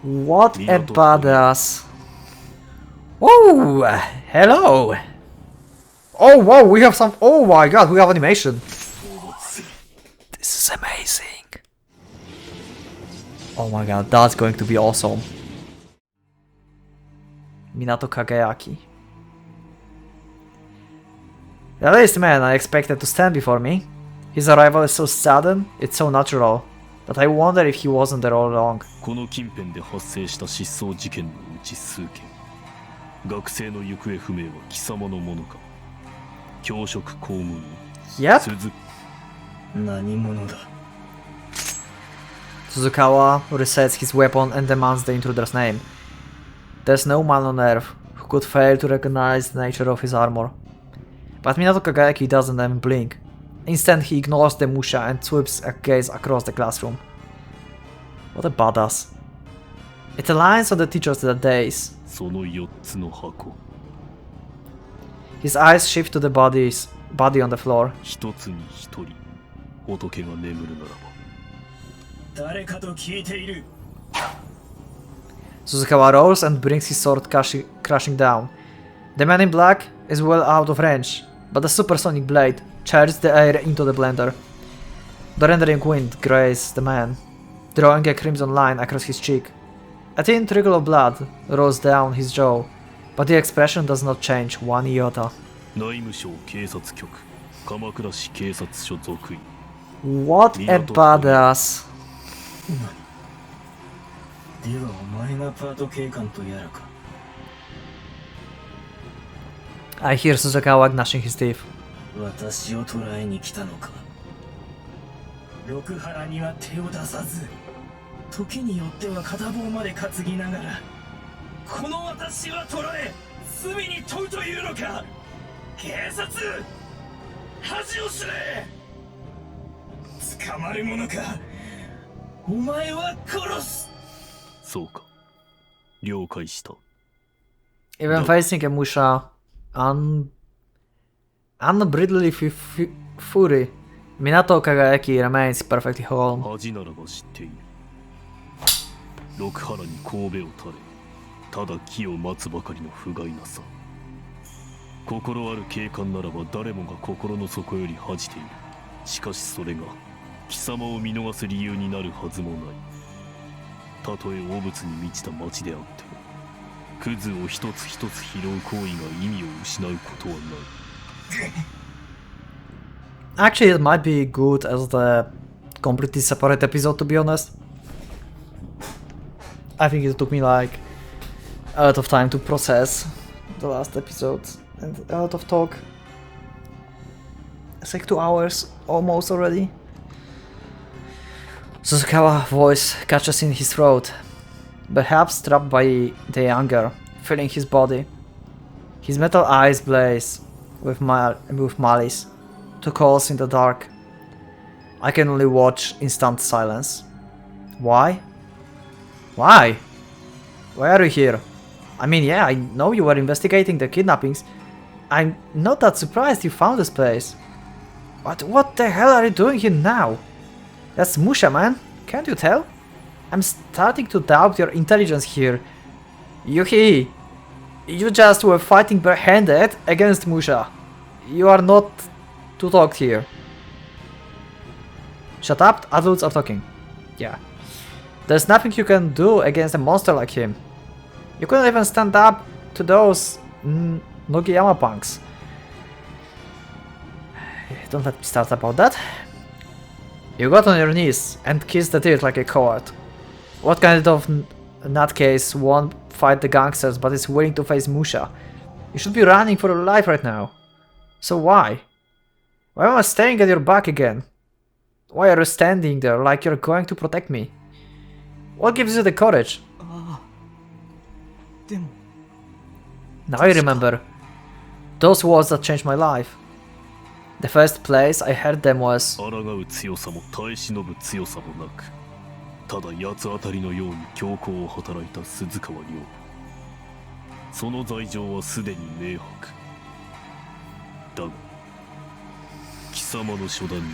What a badass. Oh, hello. Oh, wow, we have some... Oh my god, we have animation. This is amazing. Oh my god, that's going to be awesome. Minato Kageyaki. The least man I expected to stand before me. His arrival is so sudden, it's so natural, that I wonder if he wasn't there all along. この近辺で発生した失踪事件のうち数件、学生の行方不明は貴様のものか。教職公務員。Yep. 何者だ。 Suzukawa resets his weapon and demands the intruder's name. There's no man on earth who could fail to recognize the nature of his armor. But Minato Kageyaki doesn't even blink. Instead, he ignores the Musha and sweeps a gaze across the classroom. What a badass. It aligns on the teachers that days. その4つの箱。 His eyes shift to the body on the floor. 一つに一人、仏が眠るならば。誰かと聞いている。 Suzukawa rolls and brings his sword crashing down. The man in black is well out of range, but the supersonic blade charges the air into the blender. The rendering wind grazes the man, drawing a crimson line across his cheek. A thin trickle of blood rolls down his jaw, but the expression does not change one iota. 内務省警察局、鎌倉市警察署属員。 What a badass. ではお前がパート警官とやらか。 I hear Suzukawa gnashing his teeth. 私を捕らえに来たのか。六原には手を出さず、時によっては片棒まで担ぎながら、この私は捕らえ、罪に問うというのか。警察、恥を知れ。捕まるものか。お前は殺す。そうか。了解した。 Even facing a Musha unbridled fury, Minato Kageyaki remains perfectly calm. 恥ならば知っている。六原に神戸を垂れ、ただ木を待つばかりの不甲斐なさ。心ある警官ならば誰もが心の底より恥じている。しかしそれが貴様を見逃す理由になるはずもない。たとえ汚物に満ちた町であっても、クズを一つ一つ拾う行為が意味を失うことはない。Actually, it might be good as the completely separate episode, to be honest. I think it took me like a lot of time to process the last episode and a lot of talk. It's like 2 hours almost already. Suzukawa's voice catches in his throat, perhaps trapped by the anger filling his body. His metal eyes blaze with malice. 2 calls in the dark. I can only watch in stunned silence. Why? Why? Why are you here? I mean, yeah, I know you were investigating the kidnappings. I'm not that surprised you found this place. But what the hell are you doing here now? That's Musha, man. Can't you tell? I'm starting to doubt your intelligence here. Yuki, you just were fighting barehanded against Musha. You are not to talk here. Shut up, adults are talking. Yeah. There's nothing you can do against a monster like him. You couldn't even stand up to those Nogiyama punks. Don't let me start about that. You got on your knees and kissed the dirt like a coward. What kind of nutcase won't fight the gangsters but is willing to face Musha? You should be running for your life right now. So why? Why am I staring at your back again? Why are you standing there like you're going to protect me? What gives you the courage? Now I remember. Those words that changed my life. The first place I heard them was... 抗う強さも耐え忍ぶ強さもなく、ただ八つ当たりのように強行を働いた鈴川亮。その罪状はすでに明白。だが、貴様の初段に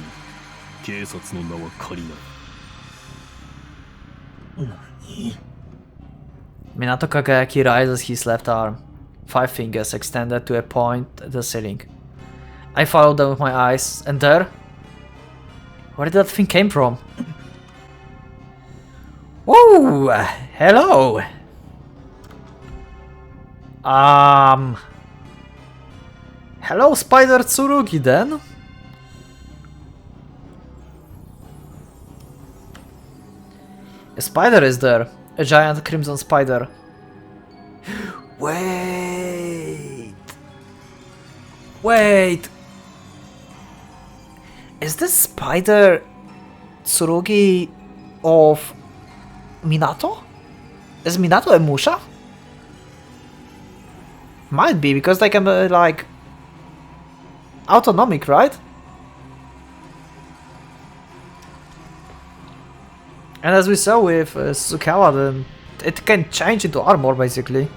警察の名は借りない。何？ Minato Kagayaki raises his left arm, 5 fingers extended to a point at the ceiling. I follow them with my eyes, and there? Where did that thing came from? Whoa! Hello! Hello, Spider Tsurugi then? A spider is there. A giant crimson spider. Wait! Wait! Is this spider Tsurugi of Minato? Is Minato a Musha? Might be, because they can be like autonomic, right? And as we saw with Suzukawa, then it can change into armor basically.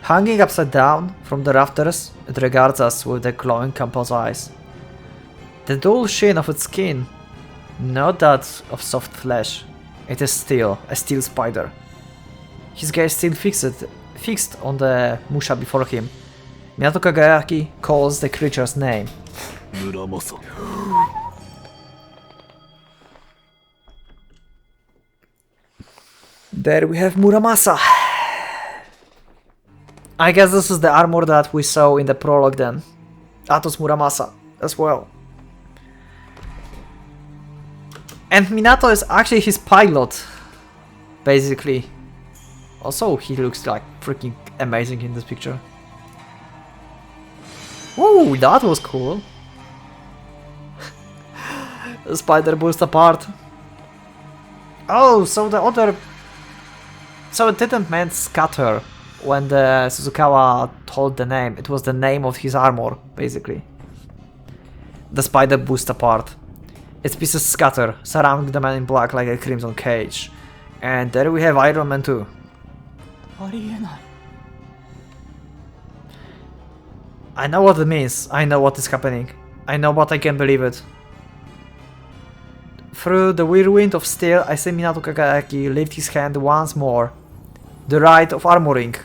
Hanging upside down from the rafters, it regards us with the glowing composite eyes. The dull sheen of its skin, not that of soft flesh, it is still a steel spider. His gaze still fixed on the Musha before him. Minato Kagayaki calls the creature's name. Muramasa. There we have Muramasa. I guess this is the armor that we saw in the prologue then. Atos Muramasa as well. And Minato is actually his pilot, basically. Also, he looks like freaking amazing in this picture. Whoa, that was cool. The spider burst apart. Oh, so the other... So it didn't mean scatter when the Suzukawa told the name. It was the name of his armor, basically. The spider burst apart. Its pieces scatter, surrounding the man in black like a crimson cage. And there we have Iron Man 2. I know what it means. I know what is happening. I know, but I can't believe it. Through the whirlwind of steel, I see Minato Kagayaki lift his hand once more. The rite of armoring.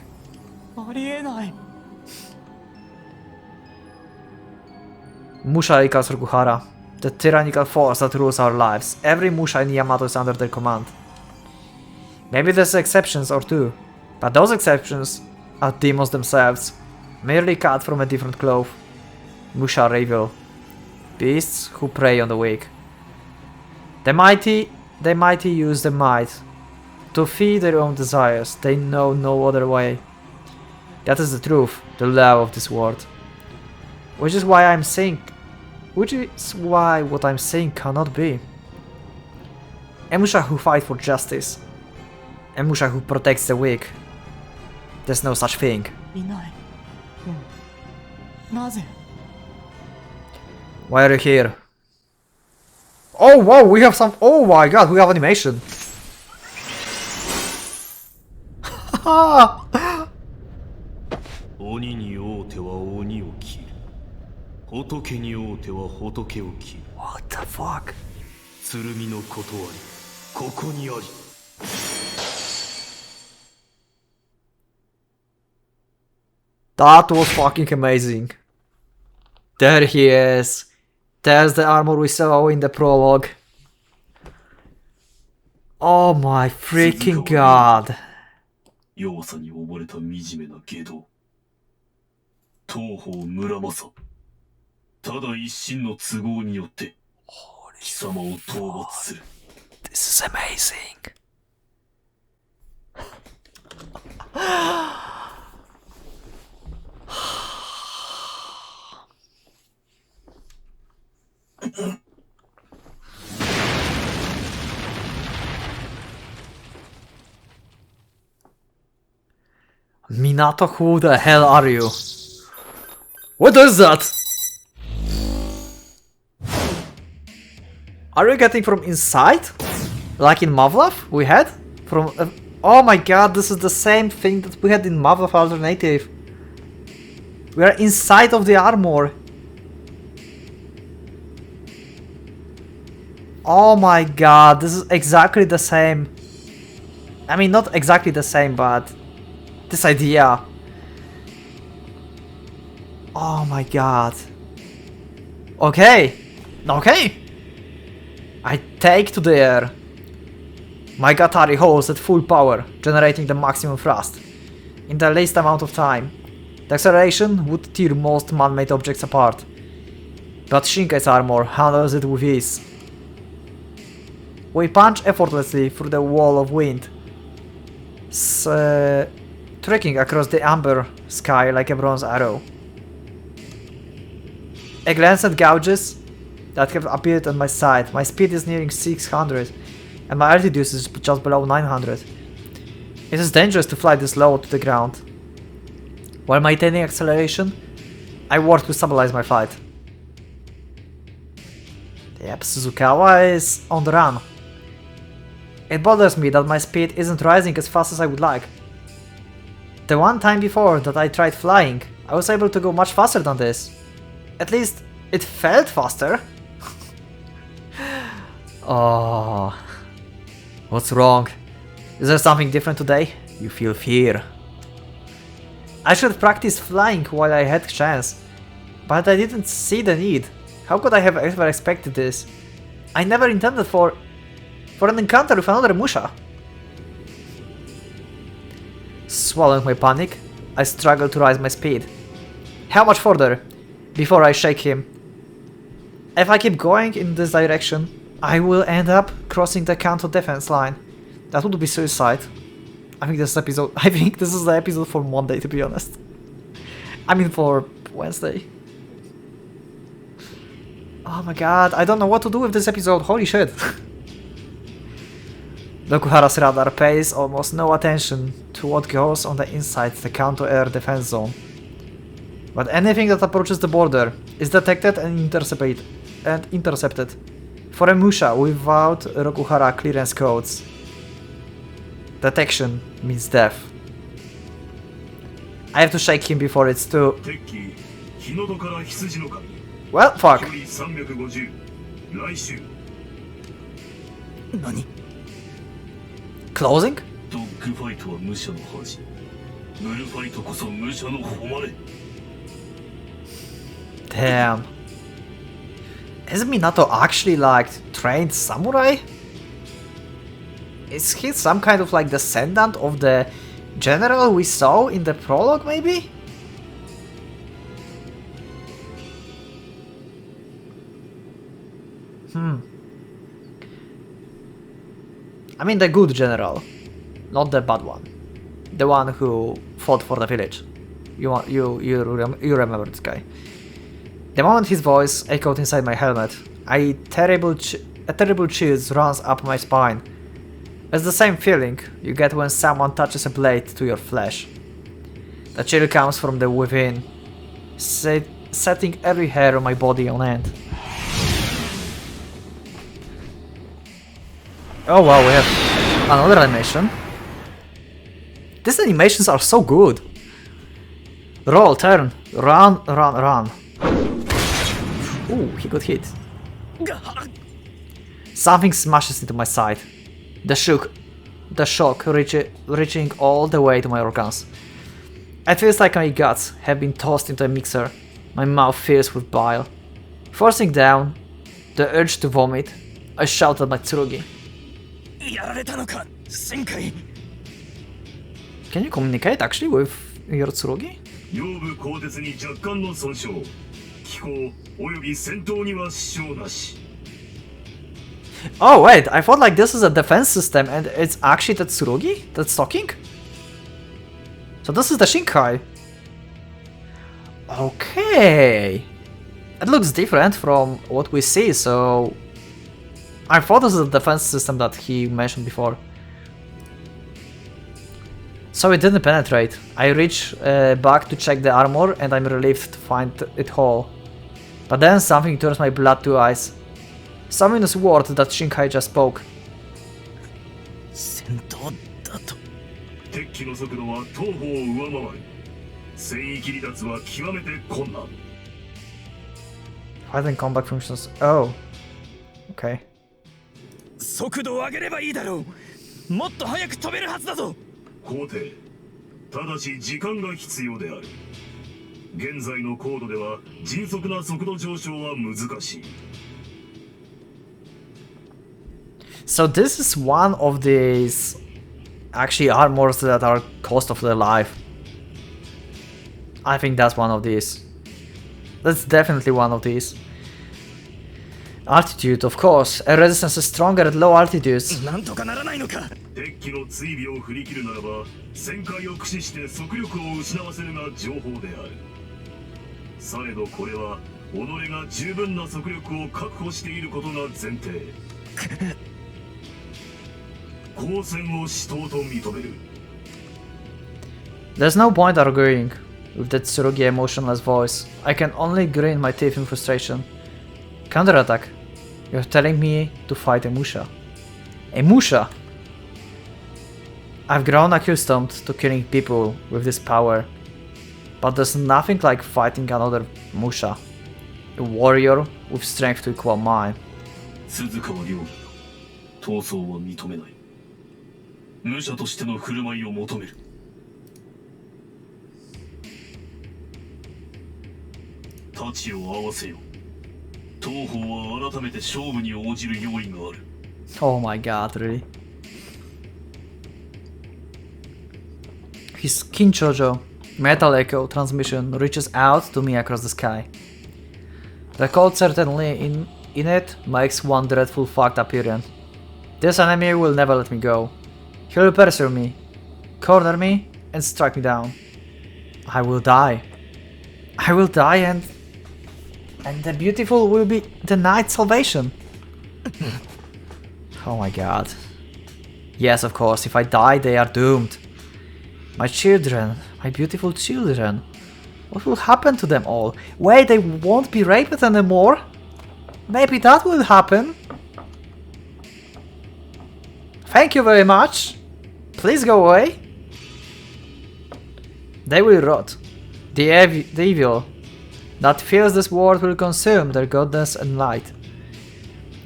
Musha equals Rokuhara, the tyrannical force that rules our lives. Every Musha in Yamato is under their command. Maybe there's exceptions or two, but those exceptions are demons themselves, merely cut from a different cloth. Musha are evil, beasts who prey on the weak. The mighty use the might to feed their own desires. They know no other way. That is the truth, the law of this world. Which is why what I'm saying cannot be. A Musha who fight for justice. A Musha who protects the weak. There's no such thing. Why are you here? Oh wow, we have some... Oh my god, we have animation. What the fuck? That was fucking amazing. There he is. There's the armor we saw in the prologue. Oh my freaking god. This is amazing. Minato, who the hell are you? What is that? Are you getting from inside? Like in Mavlov we had? From oh my god, this is the same thing that we had in Mavlov Alternative. We are inside of the armor. Oh my god, this is exactly the same. I mean, not exactly the same, but this idea. Oh my god. Okay. Okay. I take to the air. My Gatari holds at full power, generating the maximum thrust. In the least amount of time. The acceleration would tear most man-made objects apart. But Shinkai's armor handles it with ease. We punch effortlessly through the wall of wind, trekking across the amber sky like a bronze arrow. A glance at gouges that have appeared on my side. My speed is nearing 600 and my altitude is just below 900. It is dangerous to fly this low to the ground. While maintaining acceleration, I work to stabilize my flight. Yep, Suzukawa is on the run. It bothers me that my speed isn't rising as fast as I would like. The one time before that I tried flying, I was able to go much faster than this. At least, it felt faster. Oh, what's wrong? Is there something different today? You feel fear. I should practice flying while I had chance, but I didn't see the need. How could I have ever expected this? I never intended for an encounter with another Musha. Swallowing my panic, I struggle to raise my speed. How much further before I shake him? If I keep going in this direction, I will end up crossing the counter defense line. That would be suicide. I think this is the episode for Monday, to be honest. I mean for Wednesday. Oh my god, I don't know what to do with this episode, holy shit. Rokuhara's radar pays almost no attention to what goes on the inside the counter-air defense zone. But anything that approaches the border is detected and intercepted. For a Musha without Rokuhara clearance codes, detection means death. I have to shake him before it's too... Well, fuck. Closing? Damn. Is Minato actually like trained samurai? Is he some kind of like descendant of the general we saw in the prologue, maybe? I mean the good general, not the bad one. The one who fought for the village. You remember this guy. The moment his voice echoed inside my helmet, a terrible chill runs up my spine. It's the same feeling you get when someone touches a blade to your flesh. The chill comes from the within, setting every hair on my body on end. Oh wow, we have another animation. These animations are so good. Roll, turn, run, run, run. Ooh, he got hit. Something smashes into my side. The shock reaching all the way to my organs. It feels like my guts have been tossed into a mixer. My mouth fills with bile. Forcing down the urge to vomit, I shout at my Tsurugi. Can you communicate actually with your Tsurugi? Oh wait, I thought like this is a defense system and it's actually the Tsurugi that's talking? So this is the Shinkai. Okay. It looks different from what we see, so... I thought this is a defense system that he mentioned before. So it didn't penetrate. I reach back to check the armor and I'm relieved to find it whole. But then something turns my blood to ice. Some ominous word that Shinkai just spoke. Fighting combat functions. Oh. Okay. もっと早く飛べるはずだぞ。皇帝、ただし時間が必要である。現在の高度では迅速な速度上昇は難しい。 So this is one of these actually armors that are cost of their life. I think that's one of these. That's definitely one of these. Altitude, of course. A resistance is stronger at low altitudes. なんとかならないのか。敵機の追尾を振り切るならば旋回を駆使して速力を失わせるが情報である。されどこれは己が十分な速力を確保していることが前提。光線を死闘と認める。 There's no point arguing with that Tsurugi emotionless voice. I can only grin my teeth in frustration. Counterattack. You're telling me to fight a Musha. A Musha? I've grown accustomed to killing people with this power. But there's nothing like fighting another Musha. A warrior with strength to equal mine. 鈴川亮義、闘争は認めない。武者としての振る舞いを求める。太刀を合わせよ。東方は改めて勝負に応じる用意がある。Oh my god, really? His Kinchojo metal echo transmission reaches out to me across the sky. The code certainly in it makes one dreadful fact apparent. This enemy will never let me go. He will pursue me, corner me, and strike me down. I will die. I will die and the beautiful will be denied salvation. Oh my god. Yes, of course, if I die, they are doomed. My children, my beautiful children. What will happen to them all? Wait, they won't be raped anymore? Maybe that will happen. Thank you very much. Please go away. They will rot. The evil that fills this world will consume their goodness and light.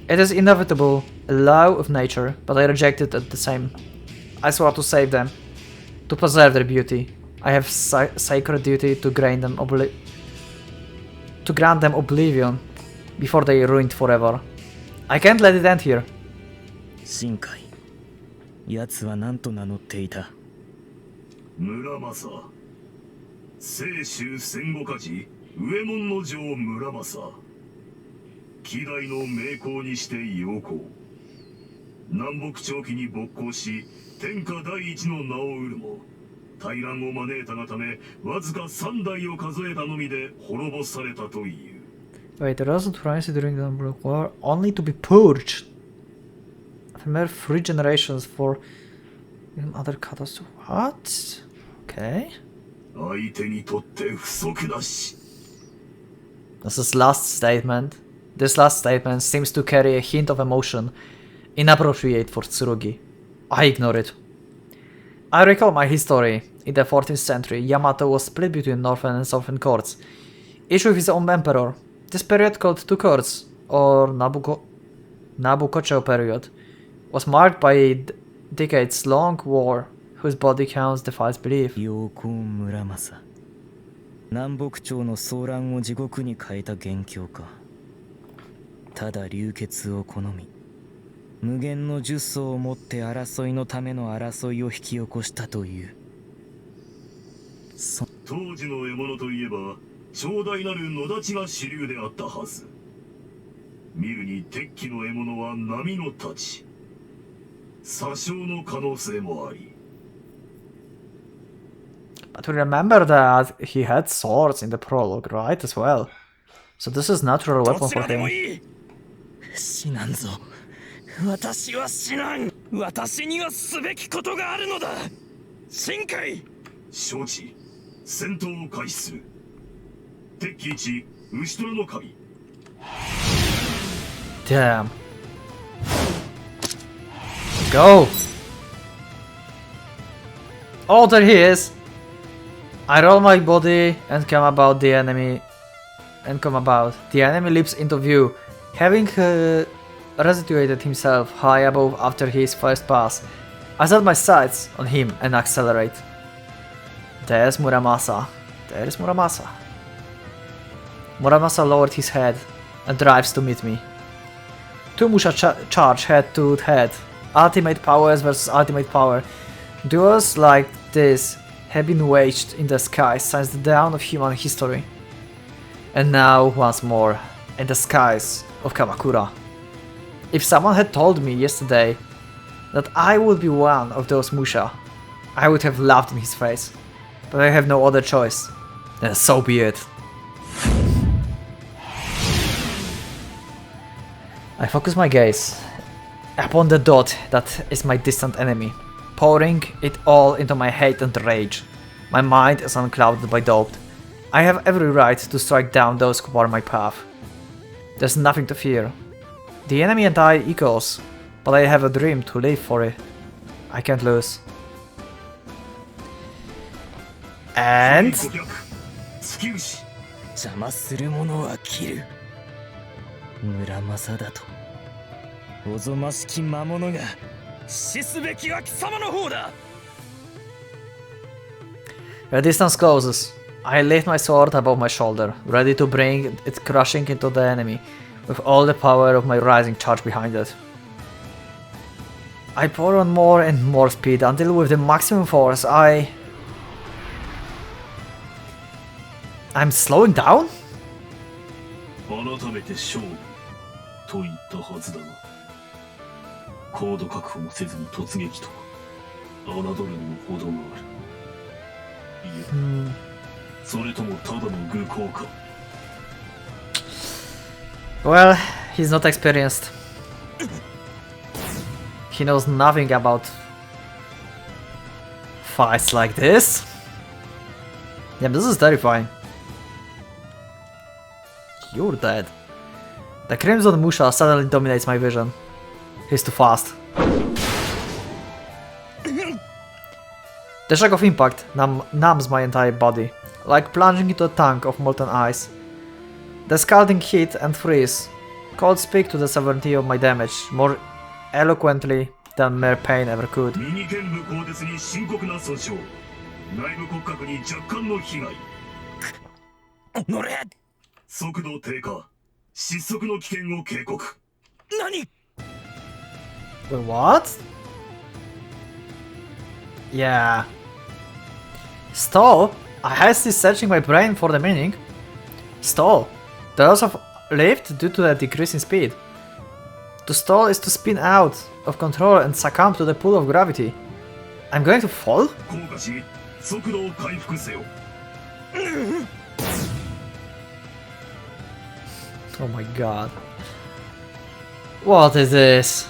It is inevitable, a law of nature, but I reject it at the same. I swore to save them, to preserve their beauty. I have sacred duty to grant them oblivion before they are ruined forever. I can't let it end here. 深海、奴は何と名乗っていた。村正、清州戦後家事上門の城村正、希代の名工にして陽光、南北朝期に勃興し天下第一の名を得るも大乱を招いたがためわずか3代を数えたのみで滅ぼされたという。 Wait, there wasn't rise during the Umbric War, only to be purged. After mere 3 generations for other catastrophe. What? Okay. 相手にとって不足なし。 This is last statement. This last statement seems to carry a hint of emotion, inappropriate for Tsurugi. I ignore it. I recall my history. In the 14th century, Yamato was split between northern and southern courts, each with his own emperor. This period, called Two Courts, or Nabukocho period, was marked by a decades-long war whose body counts defies belief. 陽光村正、南北朝の騒乱を地獄に変えた元凶か。ただ流血を好み、無限の呪詛をもって争いのための争いを引き起こしたという。当時の獲物といえば長大なる野立ちが主流であったはず。見るに敵機の獲物は波の太刀、殺傷の可能性もあり。 But we remember that he had swords in the prologue, right, as well. So this is natural weapon どち for らでも him. いい。死なんぞ。私は死なん。私にはすべきことがあるのだ。深海。承知。戦闘を開始する。敵機1、牛虎の神。 Damn. Go! Oh, there he is! I roll my body and come about the enemy. The enemy leaps into view, having resituated himself high above after his first pass. I set my sights on him and accelerate. There's Muramasa. There's Muramasa. Muramasa lowered his head and drives to meet me. Two Musha charge head to head. Ultimate powers versus ultimate power. Duels like this have been waged in the sky since the dawn of human history. And now, once more, in the skies of Kamakura. If someone had told me yesterday that I would be one of those Musha, I would have laughed in his face. But I have no other choice. Then so be it. I focus my gaze upon the dot that is my distant enemy, pouring it all into my hate and rage. My mind is unclouded by doubt. I have every right to strike down those who bar my path. There's nothing to fear. The enemy and I equals, but I have a dream to live for it. I can't lose. And... 邪魔する者は斬る。村正だと。おぞましき魔物が死すべきは貴様の方だ。The distance closes. I lift my sword above my shoulder, ready to bring it crushing into the enemy, with all the power of my rising charge behind it. I pour on more and more speed until with the maximum force I'm slowing down? 改めて勝負と言ったはずだが、高度確保もせずに突撃とは侮るにも程がある。いえ、それともただの愚行か。Well, he's not experienced. He knows nothing about fights like this. Yeah, this is terrifying. You're dead. The Crimson Musha suddenly dominates my vision. He's too fast. The shock of impact numbs my entire body, like plunging into a tank of molten ice. The scalding heat and freeze could speak to the severity of my damage more eloquently than mere pain ever could. 右剣部鋼鉄に深刻な損傷、内部骨格に若干の被害。乗れ。速度低下、失速の危険を警告。何？ Wait, what? Yeah. Stall? I hastily searching my brain for the meaning. Stall. The loss of lift due to the decrease in speed. To stall is to spin out of control and succumb to the pull of gravity. I'm going to fall? 降下し、速度を回復せよ。Oh my god. What is this?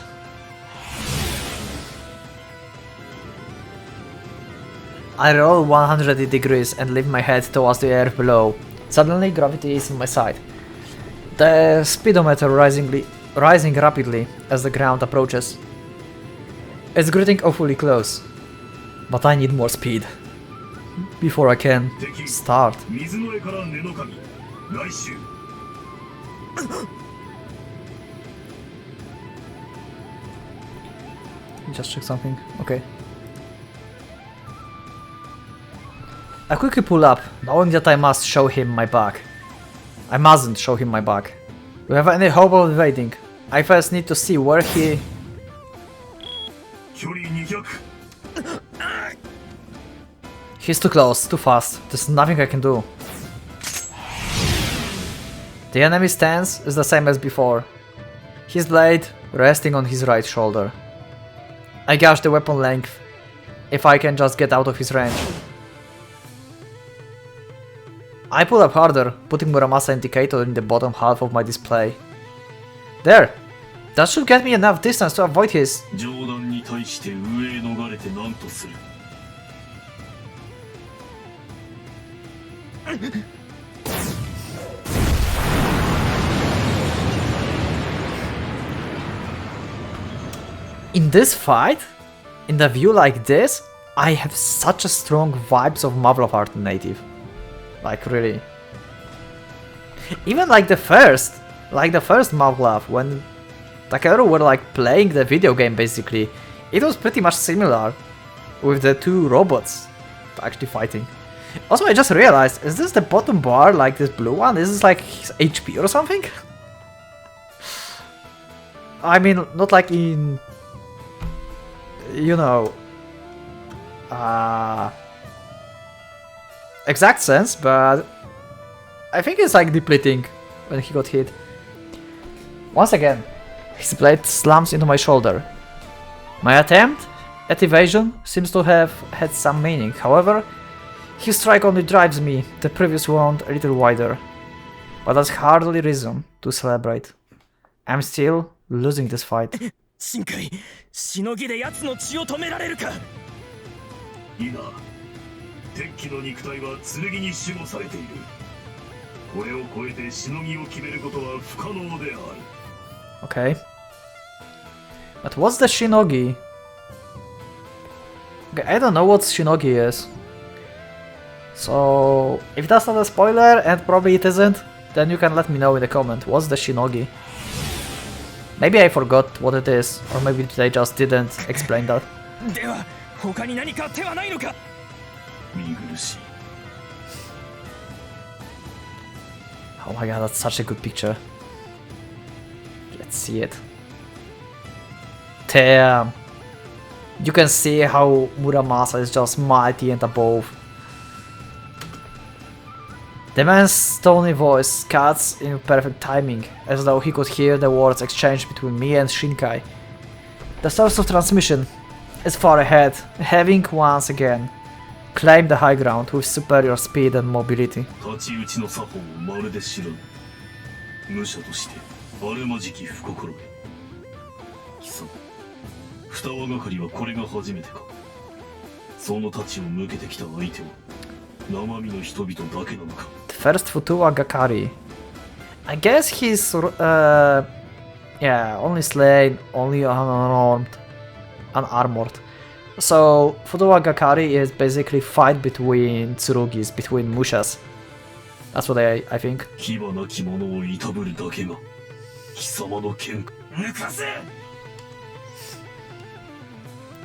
I roll 180 degrees and lift my head towards the air below. Suddenly gravity is in my side. The speedometer rising rapidly as the ground approaches. It's getting awfully close. But I need more speed. Before I can start. Just check something. Okay. I quickly pull up, knowing that I must show him my back. I mustn't show him my back. Do we have any hope of evading? I first need to see where he... He's too close, too fast. There's nothing I can do. The enemy's stance is the same as before. His blade resting on his right shoulder. I gauge the weapon length, if I can just get out of his range. I pull up harder, putting Muramasa indicator in the bottom half of my display. There! That should get me enough distance to avoid his... In this fight, in the view like this, I have such a strong vibes of Marvel of Art native. Like really. Even like the first Marvel when Takeru were like playing the video game basically it was pretty much similar with the two robots actually fighting. Also, I just realized, is this the bottom bar, like this blue one? Is this like his HP or something? I mean, not like in, you know, exact sense, but I think it's like depleting when he got hit. Once again, his blade slams into my shoulder. My attempt at evasion seems to have had some meaning, however, his strike only drives me, the previous wound, a little wider. But that's hardly reason to celebrate. I'm still losing this fight. 深海、しのぎで奴の血を止められるか。いいな。敵機の肉体は剣に守護されている。これを超えてしのぎを決めることは不可能である。Okay. But what's the Shinogi? Okay, I don't know what Shinogi is. So, if that's not a spoiler, and probably it isn't, then you can let me know in the comment. What's the Shinogi? Maybe I forgot what it is, or maybe they just didn't explain that. では、他に何か手はないのか。見苦しい。Oh my god, that's such a good picture. Let's see it. Damn. You can see how Muramasa is just mighty and above. The man's stony voice cuts in perfect timing, as though he could hear the words exchanged between me and Shinkai. The source of transmission is far ahead, having once again claimed the high ground with superior speed and mobility. 太刀打ちの作法をまるで知らぬ。武者としてあるまじき不心得。貴様、二輪がかりはこれが初めてか。その太刀を向けてきた相手は生身の人々だけなのか。The first Futua Gakari. I guess he's yeah, only slain, only unarmored. So Futua Gakari is basically fight between Tsurugis, between Mushas. That's what I think. 牙なき者をいたぶるだけが貴様の剣か。抜かせ。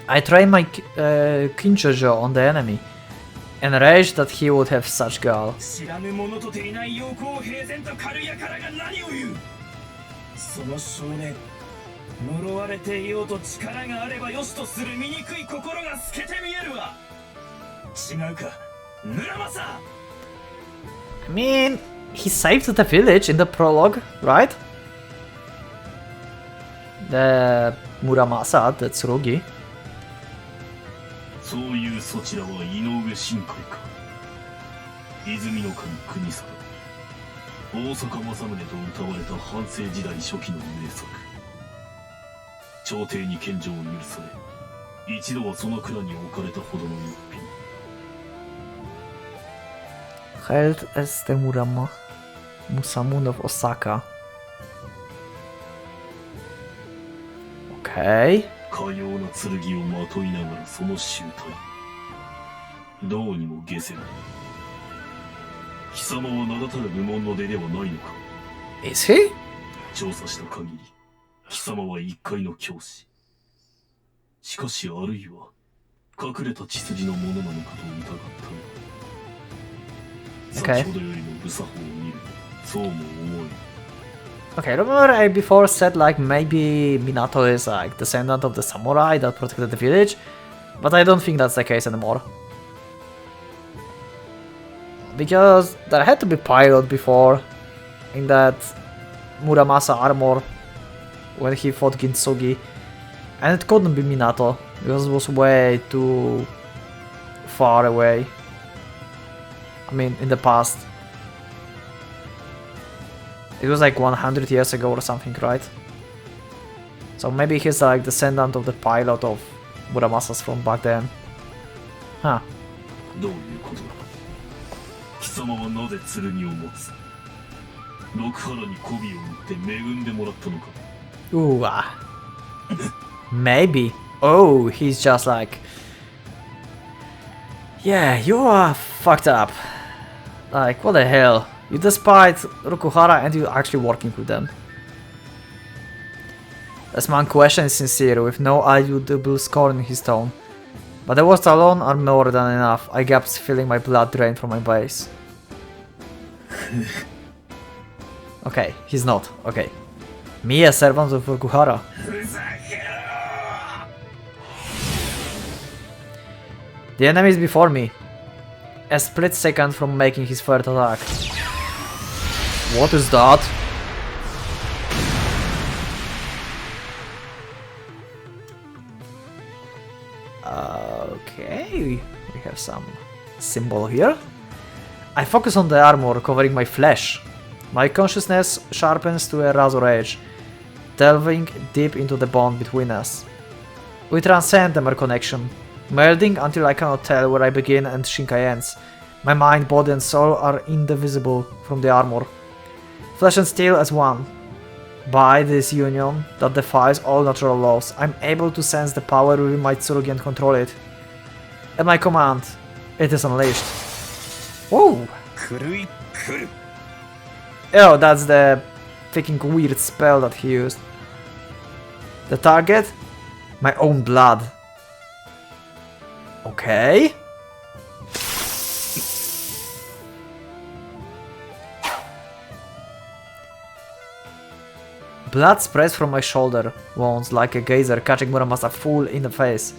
I trained my Kinchojo on the enemy, enraged that he would have such gall. 知らぬ者とていない陽光を平然と狩る輩が何を言う。その少年、呪われていようと力があればよしとする醜い心が透けて見えるわ。違うか、村正。I mean, he saved the village in the prologue, right? The Muramasa, the Tsurugi. そういうそちらは井上新海か。泉の神国定。大坂正宗と歌われた半世時代初期の名作。朝廷に献上を許され、一度はその蔵に置かれたほどの一品。Hailed as the Musamun of Osaka. Okay. かような剣をまといながらその集体。どうにも下せない。貴様は名だたる無門の出ではないのか。Is he? 調査した限り、貴様は一介の教師。しかしあるいは、隠れた血筋のものなのかと疑ったが。先ほどよりも無作法を見る。そうも思え。Okay, remember I before said like maybe Minato is like descendant of the samurai that protected the village, but I don't think that's the case anymore. Because there had to be pilot before in that Muramasa armor when he fought Ginsugi, and it couldn't be Minato because it was way too far away. I mean, in the past. It was like 100 years ago or something, right? So maybe he's like descendant of the pilot of Muramasas from back then. Huh. どういうことだ。貴様はなぜ剣を持つ。六原に媚びを売って恵んでもらったのか。Ooh, maybe. Oh, he's just like, yeah, you are fucked up. Like, what the hell? You despite Rokuhara and you're actually working with them. This man's question is sincere, with no audible scorn in his tone. But the words alone are more than enough. I gasp, feeling my blood drain from my base. Okay, he's not. Okay. Me, a servant of Okuhara. The enemy is before me. A split second from making his third attack. What is that? Okay, we have some symbol here. I focus on the armor covering my flesh. My consciousness sharpens to a razor edge, delving deep into the bond between us. We transcend the mere connection, melding until I cannot tell where I begin and Shinkai ends. My mind, body and soul are indivisible from the armor. Flesh and steel as one. By this union that defies all natural laws, I'm able to sense the power within my Tsurugi and control it. At my command, it is unleashed. Whoa! Oh, that's the freaking weird spell that he used. The target? My own blood. Okay. Blood sprays from my shoulder wounds like a geyser, catching Muramasa full in the face.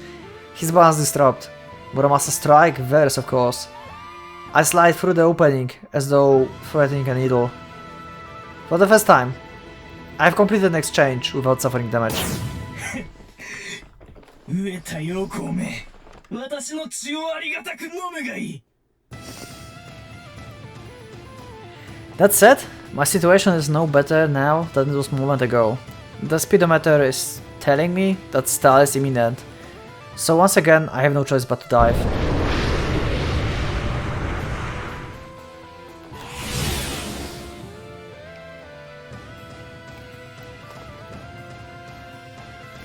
His balance disturbed. Muramasa strike, verse of course. I slide through the opening as though threading a needle. For the first time, I have completed an exchange without suffering damage. That said, my situation is no better now than it was a moment ago. The speedometer is telling me that stall is imminent, so once again I have no choice but to dive.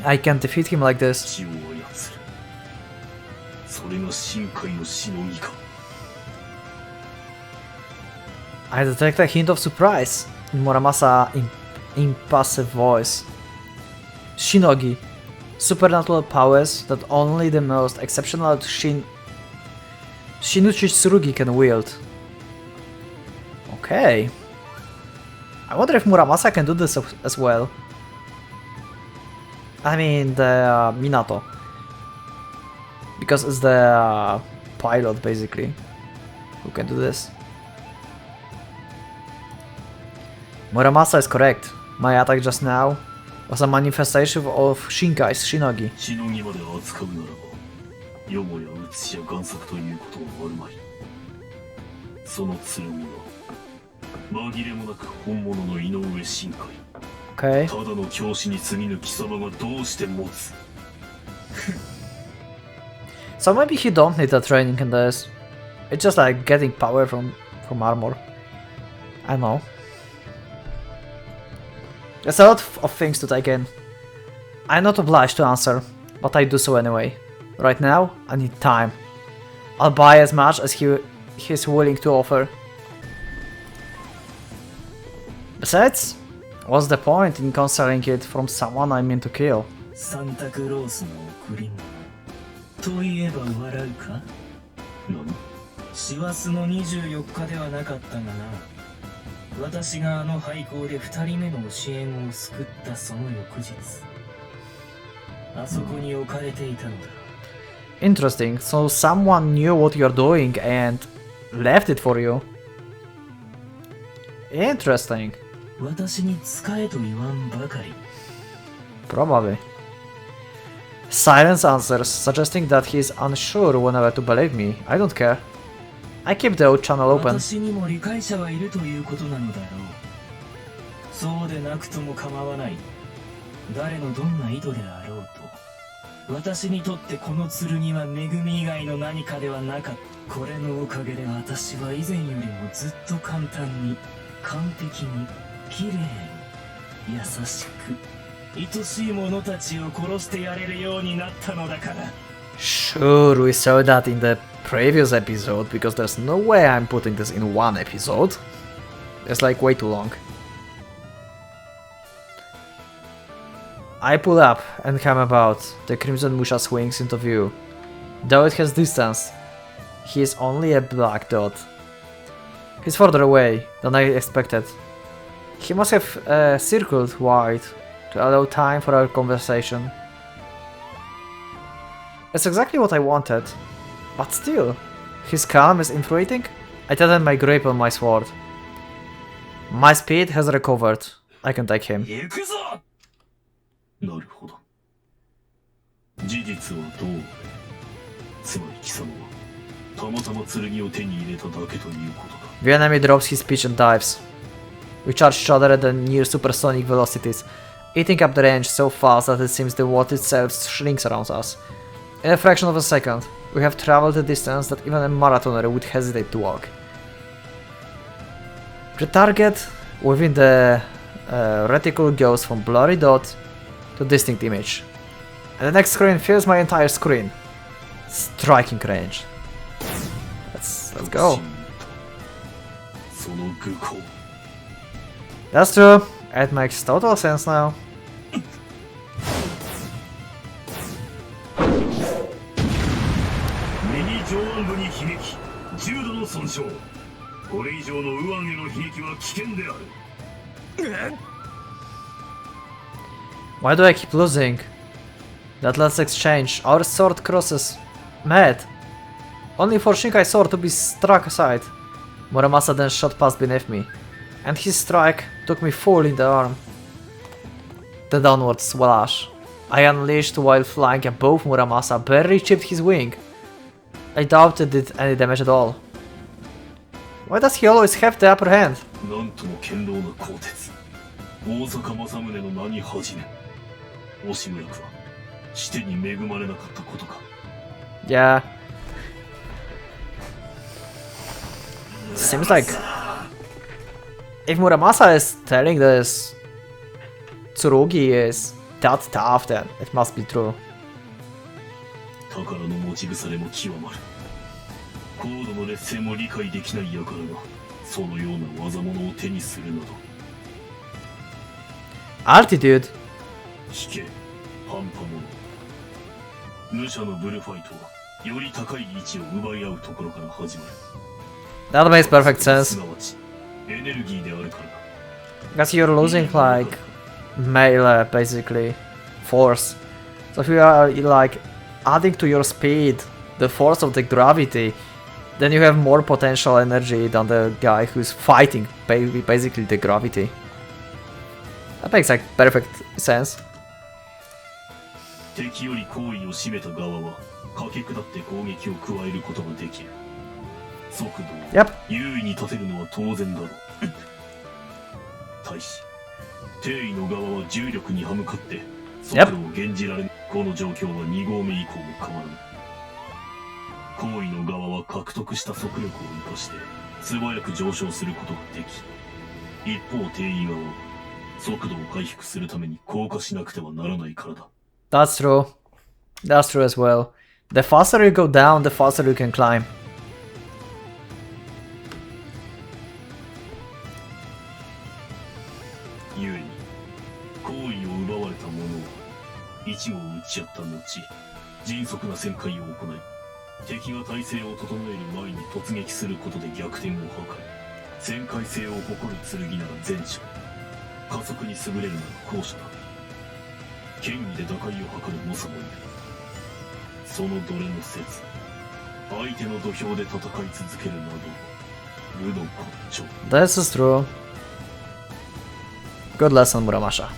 I can't defeat him like this. I detect a hint of surprise in Muramasa's impassive voice. Shinogi. Supernatural powers that only the most exceptional Shinichi Tsurugi can wield. Okay. I wonder if Muramasa can do this as well. I mean the Minato. Because it's the pilot basically who can do this. Muramasa is correct. My attack just now was a manifestation of Shinkai's Shinogi. Okay. So maybe he don't need the training in this. It's just like getting power from armor. I don't know. There's a lot of things to take in. I'm not obliged to answer, but I do so anyway. Right now, I need time. I'll buy as much as he's willing to offer. Besides, what's the point in concealing it from someone I mean to kill? Santa Clausの贈り物といえば笑うか？師走の24日ではなかったがな。私があの廃校で2人目の教え子を救ったその翌日、あそこに置かれていたのだ。Interesting. So someone knew what you're doing and left it for you. Interesting. 私に使えと言わんばかり。Probably. Silence answers, suggesting that he's unsure whenever to believe me. I don't care. I keep the channel open. 私にも理解者はいるということなのだろう。そうでなくとも構わない。誰のどんな意図であろうと。私にとってこの剣は恵み以外の何かではなかった。これのおかげで私は以前よりもずっと簡単に、完璧に、綺麗に、優しく、愛しい者たちを殺してやれるようになったのだから。Sure, we saw that in the previous episode, because there's no way I'm putting this in one episode. It's like way too long. I pull up and come about. The Crimson Musha swings into view. Though it has distance, he is only a black dot. He's further away than I expected. He must have circled wide to allow time for our conversation. It's exactly what I wanted, but still, his calm is infuriating. I tighten my grip on my sword. My speed has recovered. I can take him. 行くぞ。なるほど。事実はどう？つまり貴様はたまたま剣を手に入れただけということだ。The enemy drops his speech and dives. We charge each other at the near supersonic velocities, eating up the range so fast that it seems the world itself shrinks around us. In a fraction of a second, we have traveled a distance that even a marathoner would hesitate to walk. The target within the reticle goes from blurry dot to distinct image. And the next screen fills my entire screen. Striking range. Let's go. That's true. It makes total sense now. 右上腕部に悲劇、重度の損傷。これ以上の右腕への悲劇は危険である。Why do I keep losing? That last exchange, our sword crosses. Mad. Only for Shinkai's sword to be struck aside. Muramasa then shot past beneath me, and his strike took me full in the arm. The downward slash I unleashed while flying above Muramasa barely chipped his wing. I doubt it did any damage at all. Why does he always have the upper hand? なんとも堅牢な鋼鉄。大坂正宗の名に恥じね。押村区はしてに恵まれなかったことか。Yeah. Seems like if Muramasa is telling this Tsurugi is that tough, then it must be true. 宝の持ち腐れも極まる。高度の劣勢も理解できない輩がそのような技物を手にするなど。Altitude. 引け、半端者。武者のブルファイトはより高い位置を奪い合うところから始まる。That makes perfect sense. すなわちエネルギーであるからだ。Because you're losing like melee, basically force. So if you are like adding to your speed the force of the gravity, then you have more potential energy than the guy who's fighting basically the gravity. That makes like perfect sense. 敵より好意を占めた側は駆け下って攻撃を加えることができる。速度を優位に立てるのは当然だろう。対し帝位の側は重力に歯向かって速度を減じられる。この状況は2合目以降も変わらない。好意の側は獲得した速力を生かして素早く上昇することができ、一方帝位側は速度を回復するために降下しなくてはならないからだ。That's true. That's true as well. The faster you go down, the faster you can climb. 故に好意を奪われた者は一号を打ち合った後、迅速な旋回を行い、敵が体勢を整える前に突撃することで逆転を図る。旋回性を誇る剣なら前者、加速に優れるなら後者だ。権威で打開を図る猛者もいる。そのどれもせず、相手の土俵で戦い続けるなど無の骨頂。 This is true. Good lesson, Muramasa.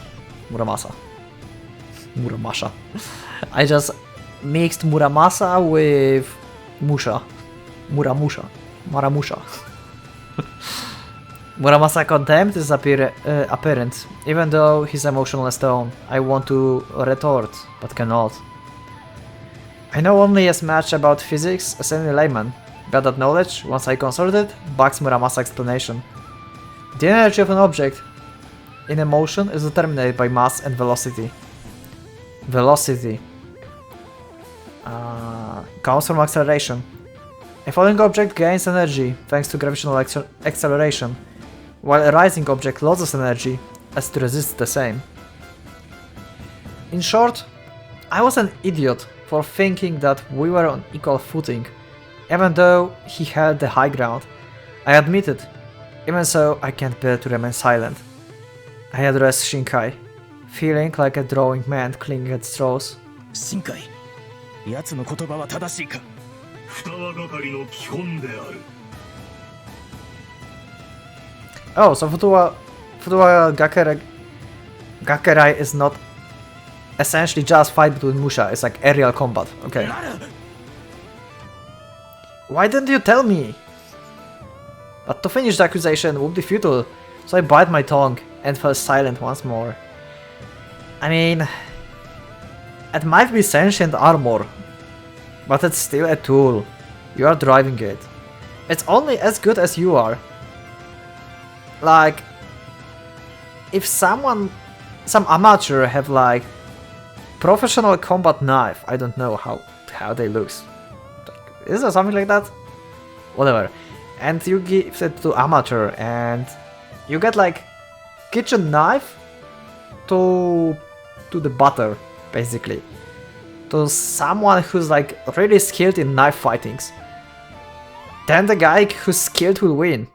I just mixed Muramasa with Musha. Maramusha. Muramasa contempt is apparent, even though his emotionless tone. I want to retort, but cannot. I know only as much about physics as any layman, but that knowledge, once I consulted, backs Muramasa's explanation. The energy of an object in a motion is determined by mass and velocity. Velocity comes from acceleration. A falling object gains energy thanks to gravitational acceleration, while a rising object loses energy as it resists the same. In short, I was an idiot for thinking that we were on equal footing, even though he held the high ground. I admit it. Even so, I can't bear to remain silent. I addressed Shinkai, feeling like a drowning man clinging at straws. 深海、奴の言葉は正しいか。二輪係の基本である。Oh, so Futowa Gakerai is not essentially just fight between Musha, it's like aerial combat. Okay. Why didn't you tell me? But to finish the accusation would be futile, so I bite my tongue and fell silent once more. I mean, it might be sentient armor, but it's still a tool. You are driving it. It's only as good as you are. Like, if some amateur have like professional combat knife, I don't know how they looks. Is there something like that? Whatever. And you give it to amateur and you get like kitchen knife to the butter, basically. To someone who's like really skilled in knife fightings. Then the guy who's skilled will win.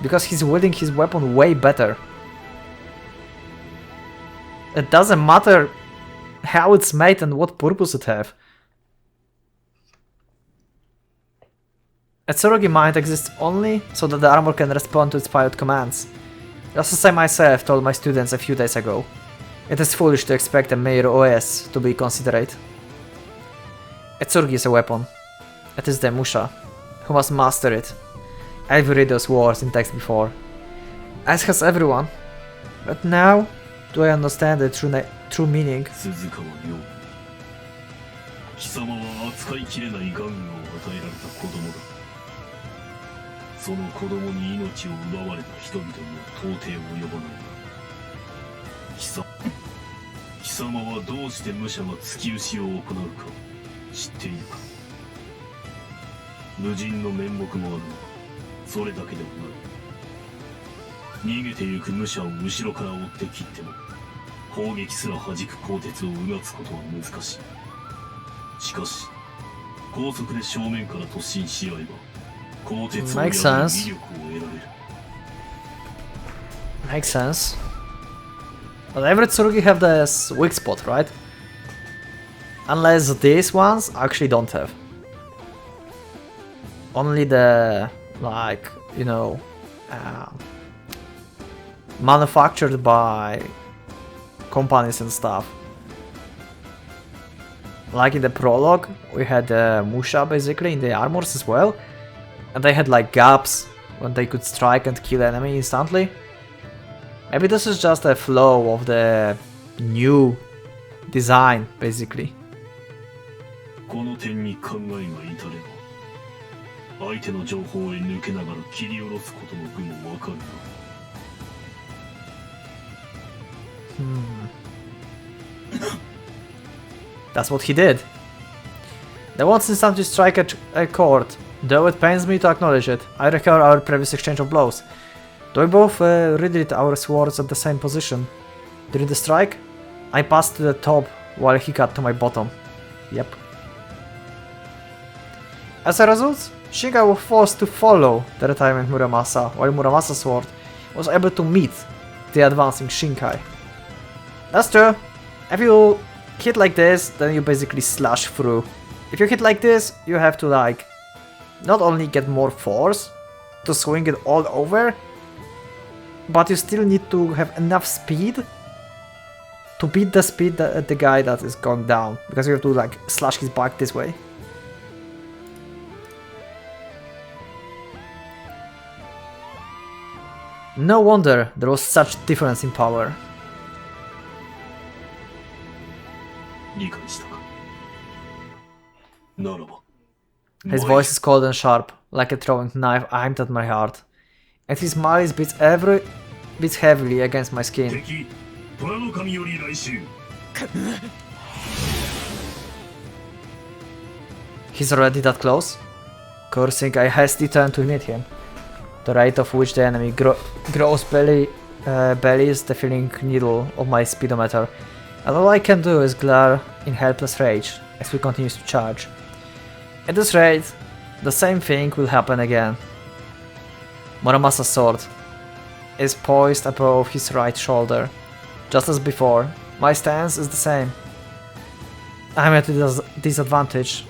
Because he's wielding his weapon way better. It doesn't matter how it's made and what purpose it have. A Tsurugi mind exists only so that the armor can respond to its pilot commands. Just as I myself told my students a few days ago. It is foolish to expect a mere OS to be considerate. A Tsurugi is a weapon. It is the Musha, who must master it. I've read those words in text before, as has everyone, but now do I understand the true meaning. 貴様は扱いきれない玩具を与えられた子供だ。その子供に命を奪われた人々には到底及ばない。貴様はどうして武者が突き牛を行うか知っているか。無人の面目もあるのか。それだけではない。逃げてゆく武者を後ろから追って切っても砲撃すら弾く鋼鉄をうがつことは難しい。しかし高速で正面から突進し合えば鋼鉄を破る威力を得られる。Makes sense. But every Tsurugi have this weak spot, right? Unless these ones actually don't have. Only the, like, you know, manufactured by companies and stuff. Like in the prologue, we had Musha basically in the armors as well. And they had like gaps when they could strike and kill enemy instantly. Maybe this is just a flow of the new design, basically. この点に考えが至れば相手の情報へ抜けながら切り下ろすことの具もわかるな。That's what he did. They won't instantly strike a chord, though it pains me to acknowledge it. I recall our previous exchange of blows. Do we both redid our swords at the same position? During the strike, I passed to the top while he cut to my bottom. Yep. As a result, Shinkai was forced to follow the retirement Muramasa, while Muramasa's sword was able to meet the advancing Shinkai. That's true. If you hit like this, then you basically slash through. If you hit like this, you have to like not only get more force to swing it all over, but you still need to have enough speed to beat the speed that the guy that is going down, because you have to like slash his back this way. No wonder there was such difference in power. 理解したか。ならば。 His voice is cold and sharp, like a throwing knife aimed at my heart, and his malice beats heavily against my skin. 敵、虎の神より来襲。He's already that close? Cursing, I hastily turn to meet him. The rate of which the enemy grows belly is the filling needle of my speedometer. and all I can do is glare in helpless rage as we continue to charge. At this rate, the same thing will happen again. Muramasa's sword is poised above his right shoulder. Just as before, my stance is the same. I'm at a disadvantage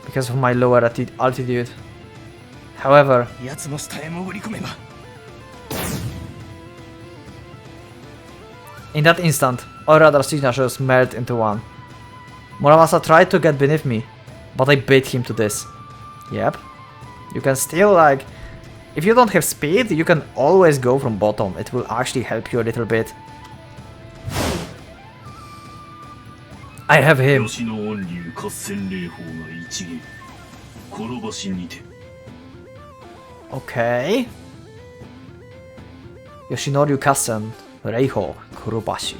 because of my lower altitude. However, 奴の下へ潜り込めば in that instant, all radar signatures melt into one. Muramasa tried to get beneath me, but I beat him to this. Yep. You can still, like... If you don't have speed, you can always go from bottom. It will actually help you a little bit. I have him. Okay. Yoshinori Kassen, Reiho, Kurobashi.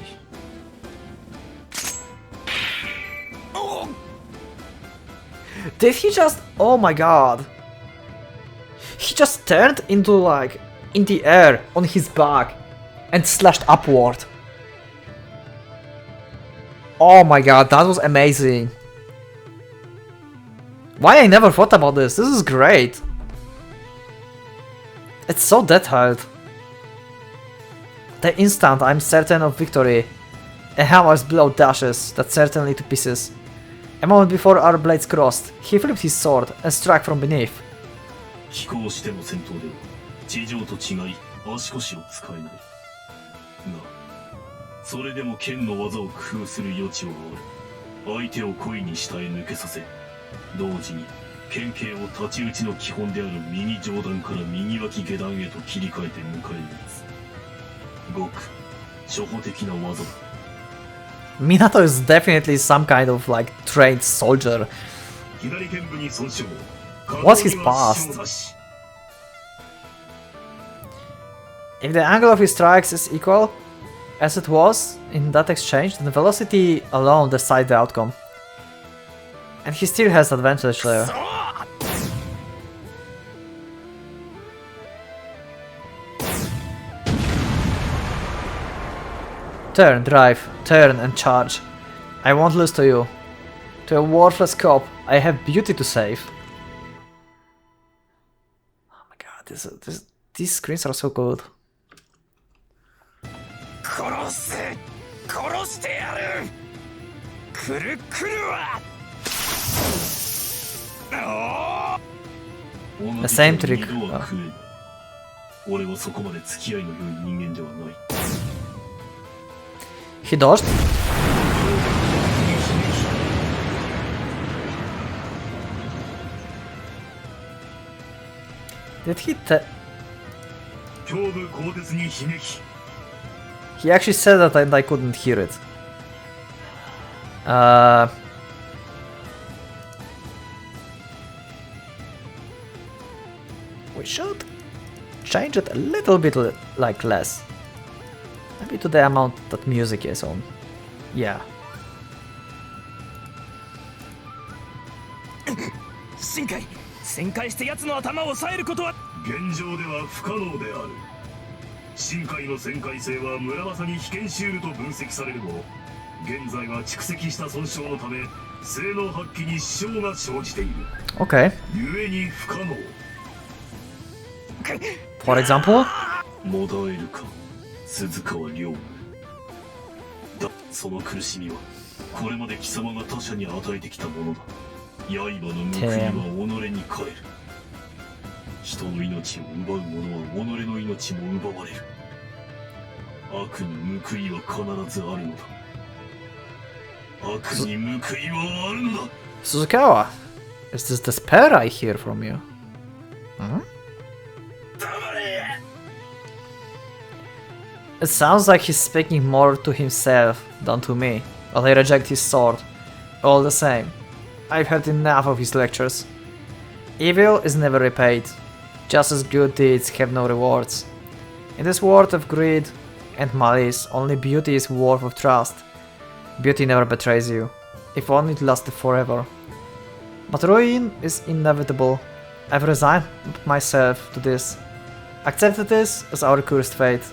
Did he just... Oh my god. He just turned into, like, in the air on his back and slashed upward. Oh my god, that was amazing. Why I never thought about this? This is great. It's so detailed. The instant I'm certain of victory, a hammer's blow dashes that certainly to pieces. A moment before our blades crossed, he flipped his sword and struck from beneath. 飛行しての戦闘では地上と違い足腰を使えないがそれでも剣の技を工夫する余地はある相手を故意に下へ抜けさせ同時に剣形を太刀打ちの基本である右上段から右脇下段へと切り替えて迎え撃つごく初歩的な技だ Minato is definitely some kind of like trained soldier. 左剣部に損傷 What's his past? If the angle of his strikes is equal, as it was in that exchange, then the velocity alone decides the outcome. And he still has advantage there. Turn, drive, turn and charge. I won't lose to you. To a worthless cop, I have beauty to save. These screens are so good. The same trick. He dodged? Did he He actually said that and I couldn't hear it. We should change it a little bit like less. Maybe to the amount that music is on. Yeah. 旋回して奴の頭を押さえることは現状では不可能である深海の旋回性は村正に被験シールと分析されるも現在は蓄積した損傷のため性能発揮に支障が生じている Okay. 故に不可能 For example? もだえるか鈴川亮だその苦しみはこれまで貴様が他者に与えてきたものだ刃の報いは己に返る人の命を奪う者は己の命も奪われる悪に報いは必ずあるのだ悪に報いはあるのだ Suzukawa, is this despair I hear from you? Hmm? It sounds like he's speaking more to himself than to me, but I reject his sword. All the same, I've heard enough of his lectures. Evil is never repaid, just as good deeds have no rewards. In this world of greed and malice, only beauty is worth of trust. Beauty never betrays you, if only it lasted forever. But ruin is inevitable. I've resigned myself to this, accepted this as our cursed fate.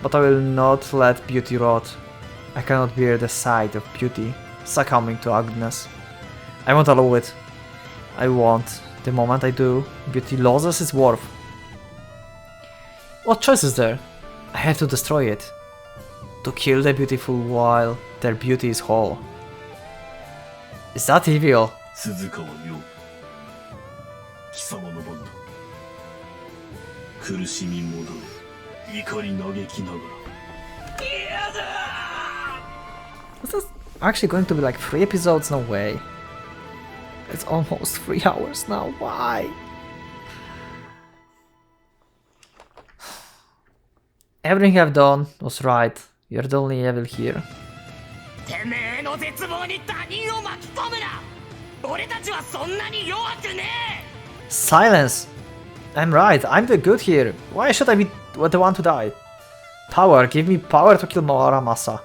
But I will not let beauty rot. I cannot bear the sight of beauty succumbing to ugliness. I won't allow it. I won't. The moment I do, beauty loses its worth. What choice is there? I have to destroy it. To kill the beautiful while their beauty is whole. Is that evil? 鈴川よ、貴様の番だ。苦しみ戻り、怒り嘆きながら。 Is this actually going to be like 3 episodes? No way. It's almost 3 hours now. Why? Everything I've done was right. You're the only evil here. てめえの絶望に他人を巻き込むな。俺たちはそんなに弱くねえ。 Silence! I'm right. I'm the good here. Why should I be the one to die? Power. Give me power to kill Muramasa.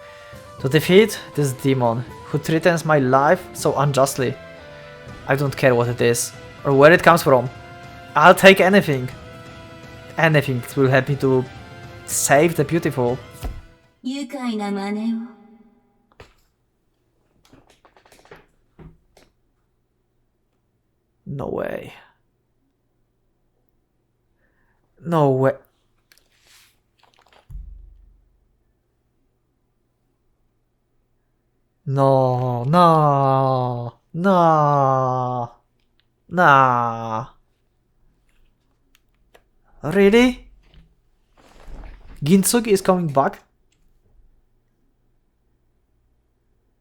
To defeat this demon who threatens my life so unjustly. I don't care what it is or where it comes from. I'll take anything. Anything that will help me to save the beautiful. 愉快な真似を。No way. No way. No, no, no, nah. Really? Gintsugi is coming back?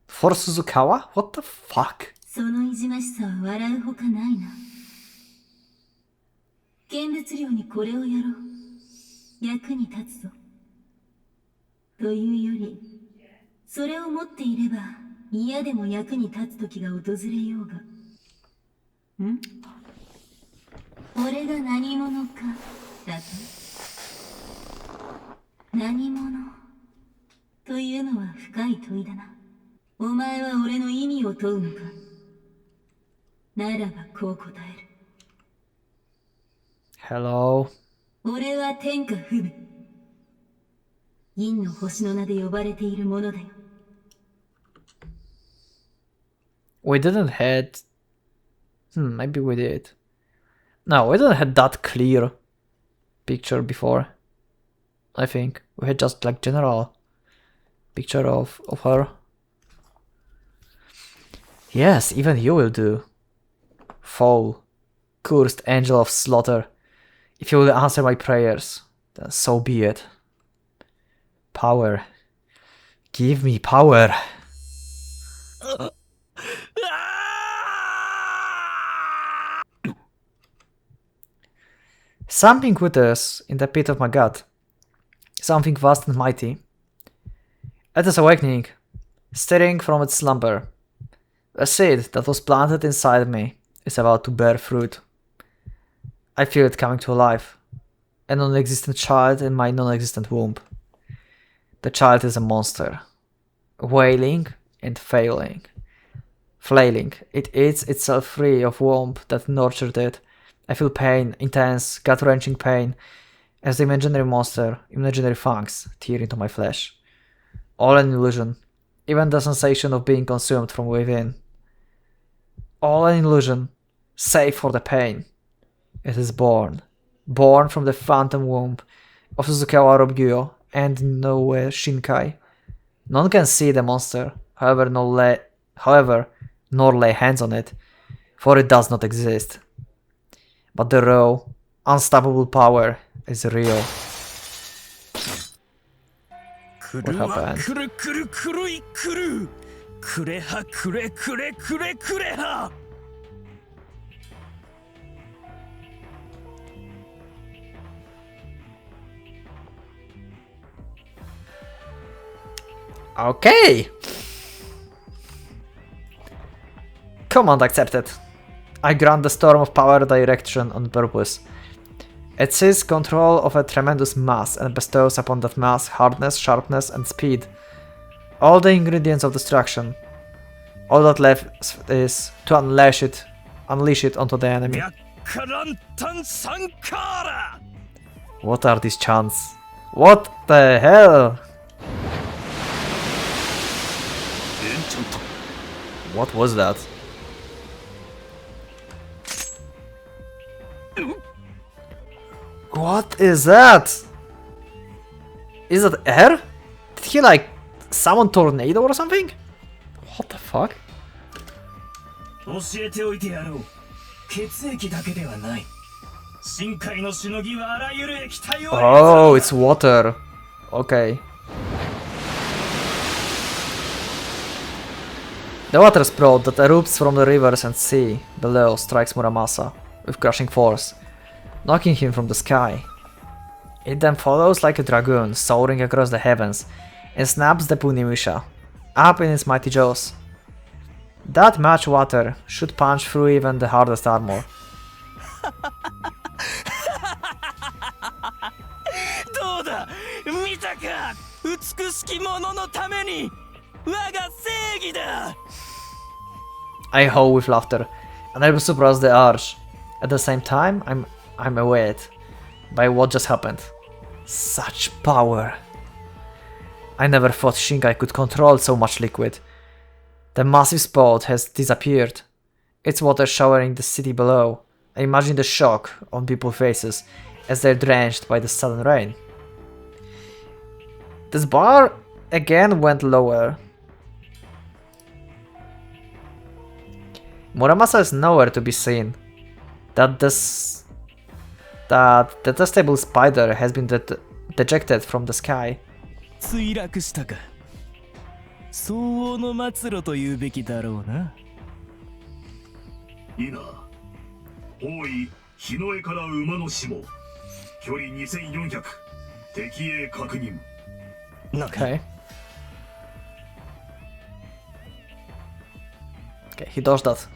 For Suzukawa? What the fuck? そのいじましさは笑うほかないな。見物料にこれをやろう。役に立つぞ。というより、それを持っていれば嫌でも役に立つ時が訪れようが。ん？俺が何者かだと？何者というのは深い問いだな。お前は俺の意味を問うのか？ならばこう答える。Hello. 俺は天下不武。銀の星の名で呼ばれているものだよ。We didn't had... maybe we did. No, we didn't had that clear picture before. I think. We had just like general picture of her. Yes, even you will do. Foul, cursed angel of slaughter. If you will answer my prayers, then so be it. Power. Give me power. Something withers in the pit of my gut. Something vast and mighty. At its awakening, stirring from its slumber, a seed that was planted inside me is about to bear fruit. I feel it coming to life. A non-existent child in my non-existent womb. The child is a monster. Wailing and failing. Flailing, it eats itself free of womb that nurtured it. I feel pain, intense, gut-wrenching pain, as the imaginary monster, imaginary fangs tear into my flesh. All an illusion, even the sensation of being consumed from within. All an illusion, save for the pain. It is born from the phantom womb of Suzukawa Robgyo and Inoue Shinkai. None can see the monster, however, nor lay hands on it, for it does not exist. But the raw, unstoppable power is real. What happened? Okay! Command accepted. I grant the storm of power direction on purpose. It seizes control of a tremendous mass and bestows upon that mass hardness, sharpness, and speed. All the ingredients of destruction. All that left is to unleash it onto the enemy. What are these chants? What the hell? What was that? What is that? Is that air? Did he like summon tornado or something? What the fuck? 教えておいてやろう。血液だけではない。深海のしのぎはあらゆる液体を。Oh, it's water. Okay. The water sprout that erupts from the rivers and sea below strikes Muramasa with crushing force, knocking him from the sky. It then follows like a dragoon, soaring across the heavens, and snaps the Punimisha up in its mighty jaws. That much water should punch through even the hardest armor. どうだ見たか美しき者のために我が正義だ I howl with laughter, unable to suppress the urge. At the same time, I'm awed by what just happened. Such power. I never thought Shinkai could control so much liquid. The massive spout has disappeared. Its water showering the city below. I imagine the shock on people's faces as they're drenched by the sudden rain. This bar again went lower. Muramasa is nowhere to be seen. That detestable spider has been dejected from the sky. 墜落したか相応の末路と言うべきだろうな。いいな。包囲日の絵から馬の死も距離2400敵影確認。 Okay. Okay, he dodged that.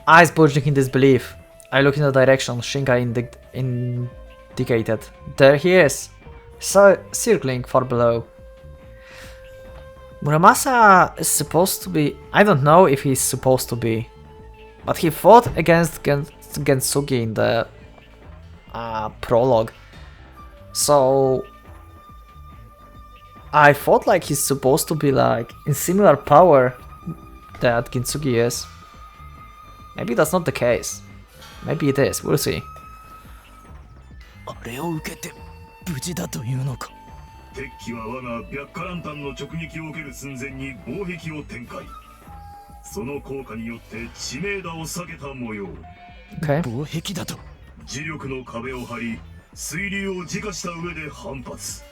Eyes bulging in disbelief. I look in the direction Shinkai indicated. There he is, circling far below. Muramasa is supposed to be... I don't know if he's supposed to be, but he fought against Gensugi in the prologue. So I thought like he's supposed to be like in similar power that Gintsugi is. Maybe that's not the case. Maybe it is. We'll see. あれを受けて無事だというのか。敵機は我が白火ランタンの直撃を受ける寸前に防壁を展開。その効果によって致命打を避けた模様。Okay. 防壁だと。磁力の壁を張り、水流を自家した上で反発。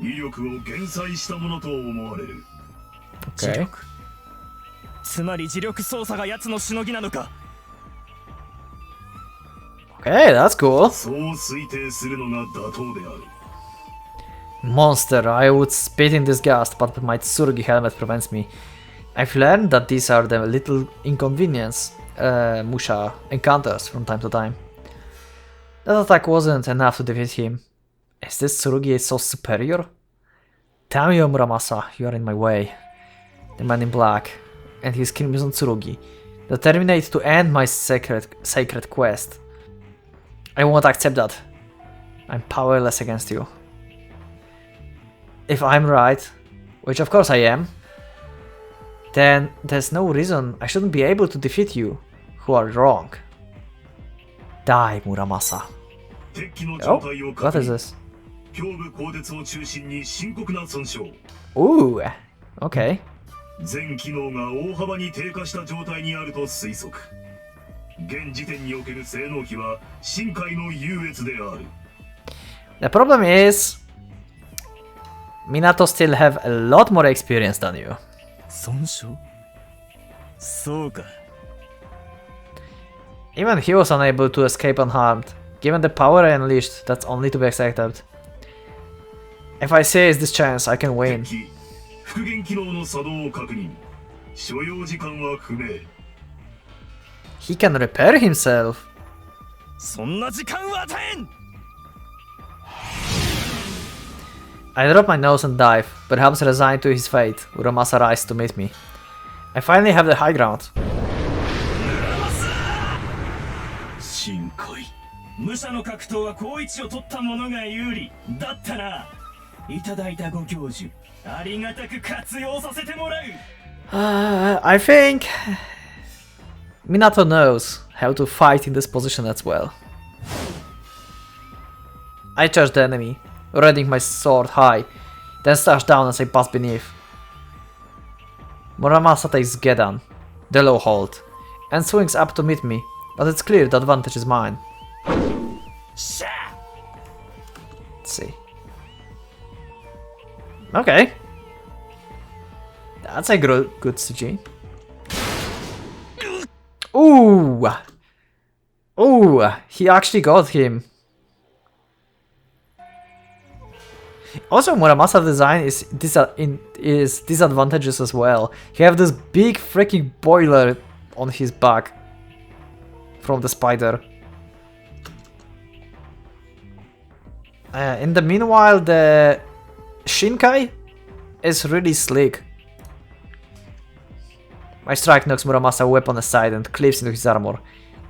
威力を減災したものと思われる。磁 Okay. 力。つまり磁力操作が奴のしのぎなのか。Okay, that's cool. そう推定するのが妥当である。Monster, I would spit in disgust, but my Tsurugi helmet prevents me. I've learned that these are the little inconvenience Musha encounters from time to time. That attack wasn't enough to defeat him. Is this Tsurugi so superior? Damn you, Muramasa, you are in my way. The man in black and his crimson Tsurugi determined to end my sacred quest. I won't accept that. I'm powerless against you. If I'm right, which of course I am, then there's no reason I shouldn't be able to defeat you, who are wrong. Die, Muramasa. Oh, what is this? Ooh, okay. 全機能が大幅に低下した状態にあると推測。現時点における性能比は深海の優越である。The problem is, Minato still have a lot more experience than you. 損傷そうか。Even he was unable to escape unharmed. Given the power I unleashed, that's only to be expected. If I seize this chance, I can win. 敵機復元機能の作動を確認。所要時間は不明。He can repair himself. そんな時間は与えん。 I drop my nose and dive, perhaps resigned to his fate. Muramasa rises to meet me. I finally have the high ground. 深海。武者の格闘は好位置を取った者が有利だったな。いただいたご教授ありがたく活用させてもらう。 I think Minato knows how to fight in this position as well. I charge the enemy, raising my sword high, then slash down as I pass beneath. Muramasa takes Gedan, the low hold, and swings up to meet me, but it's clear the advantage is mine. Let's see. Okay. That's a good CG. Ooh! Ooh! He actually got him. Also, Muramasa design is disadvantages as well. He have this big freaking boiler on his back from the spider. In the meanwhile, the Shinkai is really slick. My strike knocks Muramasa's weapon aside and clips into his armor.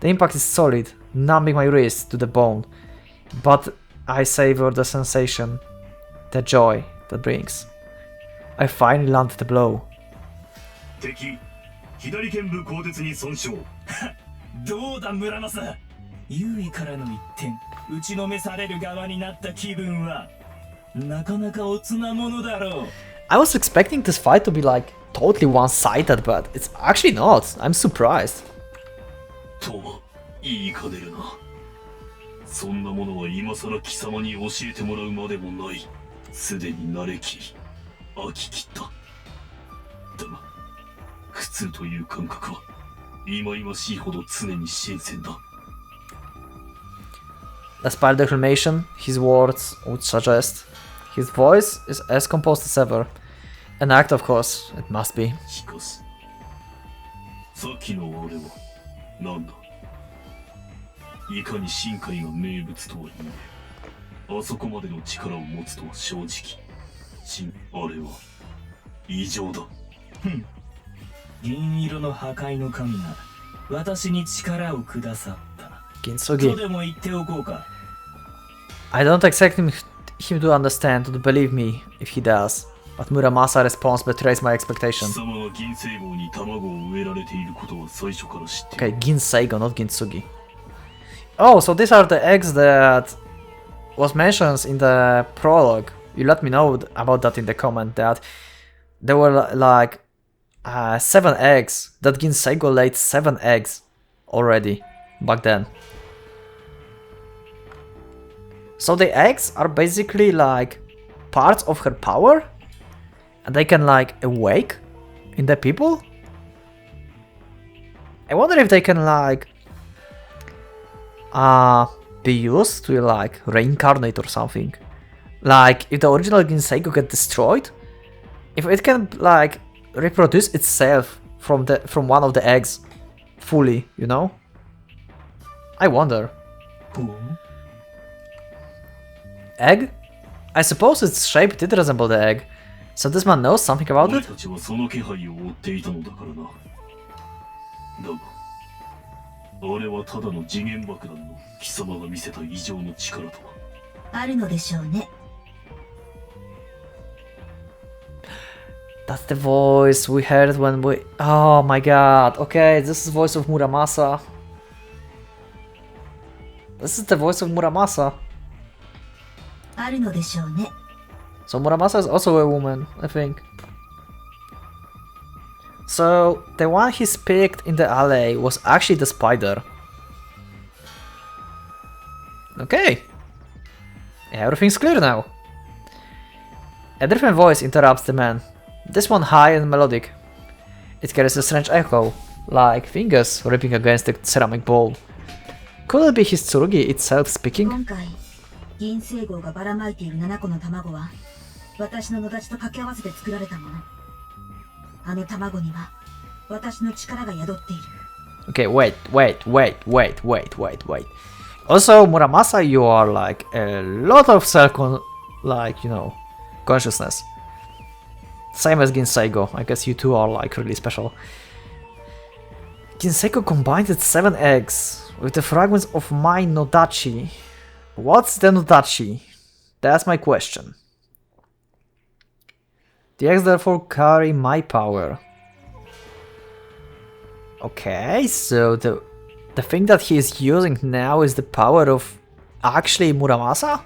The impact is solid, numbing my wrist to the bone. But I savor the sensation, the joy that brings. I finally landed the blow. 敵左剣部鋼鉄に損傷。どうだ村正、優位からの一点打ちのめされる側になった気分はなかなかおつなものだろう。 I was expecting this fight to be like totally one-sided, but it's actually not. I'm surprised. とはいいかねるな。そんなものは今さら貴様に教えてもらうまでもない。すでに慣れきり飽ききった。だが苦痛という感覚は忌々しいほど常に新鮮だ。 Despite the declamation, his words would suggest. His voice is as composed as ever. An act, of course, it must be. しかしさっきのあれは何だ。いかに深海が名物とはいえ、あそこまでの力を持つとは正直、あれは異常だ。銀色の破壊の神が私に力をくださった。 Ginsugi. とでも言っておこうか。 I don't expect him to understand or to believe me if he does, but Muramasa's response betrays my expectation. 貴様が銀星号に卵を植えられていることは最初から知っている。 Okay, Ginseigo, not Gintsugi. Oh, so these are the eggs that was mentioned in the prologue. You let me know about that in the comment, that there were like 7 eggs, that Ginseigo laid 7 eggs already back then. So the eggs are basically like parts of her power, and they can like awake in the people. I wonder if they can like be used to like reincarnate or something. Like if the original Ginseigo get destroyed, if it can like reproduce itself from one of the eggs fully, you know? I wonder. Egg? I suppose its shape did resemble the egg, so this man knows something about it? 俺たちはその気配を追っていたのだからな。だが、あれはただの次元爆弾の貴様が見せた異常の力とは。あるのでしょうね。That's the voice we heard when we... Oh my god, okay, this is the voice of Muramasa. This is the voice of Muramasa. あるのでしょうね。 So Muramasa is also a woman, I think. So the one he picked in the alley was actually the spider. Okay. Everything's clear now. A different voice interrupts the man. This one high and melodic. It carries a strange echo, like fingers ripping against the ceramic bowl. Could it be his Tsurugi itself speaking? 今回銀星号がばらまいている7個の卵は私の野立ちと掛け合わせて作られたもの。あの卵には私の力が宿っている。 Okay, wait. Also, Muramasa, you are like a lot of consciousness. Same as Ginseigo. I guess you two are like really special. Ginseigo combined its 7 eggs with the fragments of my Nodachi. What's the Nodachi? That's my question. The X therefore carry my power. Okay, so the thing that he is using now is the power of actually Muramasa?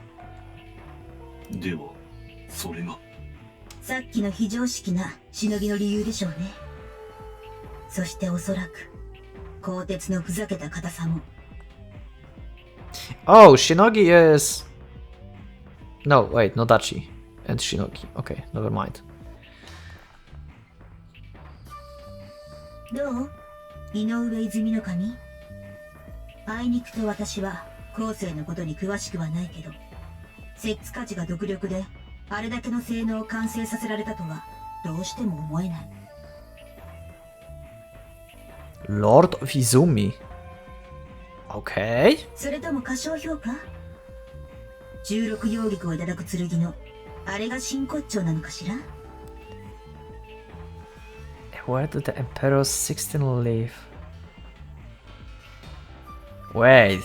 ではそれがさっきの非常識なしのぎの理由でしょうね。そしておそらく鋼鉄のふざけた硬さも。Oh, Shinogi is... No, wait, Nodachi and Shinogi. Okay, never mind. どう？井上泉の神？あいにくと私は後世のことに詳しくはないけど、摂津価値が独力であれだけの性能を完成させられたとはどうしても思えない。Lord of Izumi. Okay. それとも過小評価？16葉菊をいただく剣のあれが真骨頂なのかしら？ Where did the Emperor's 16 live? Wait.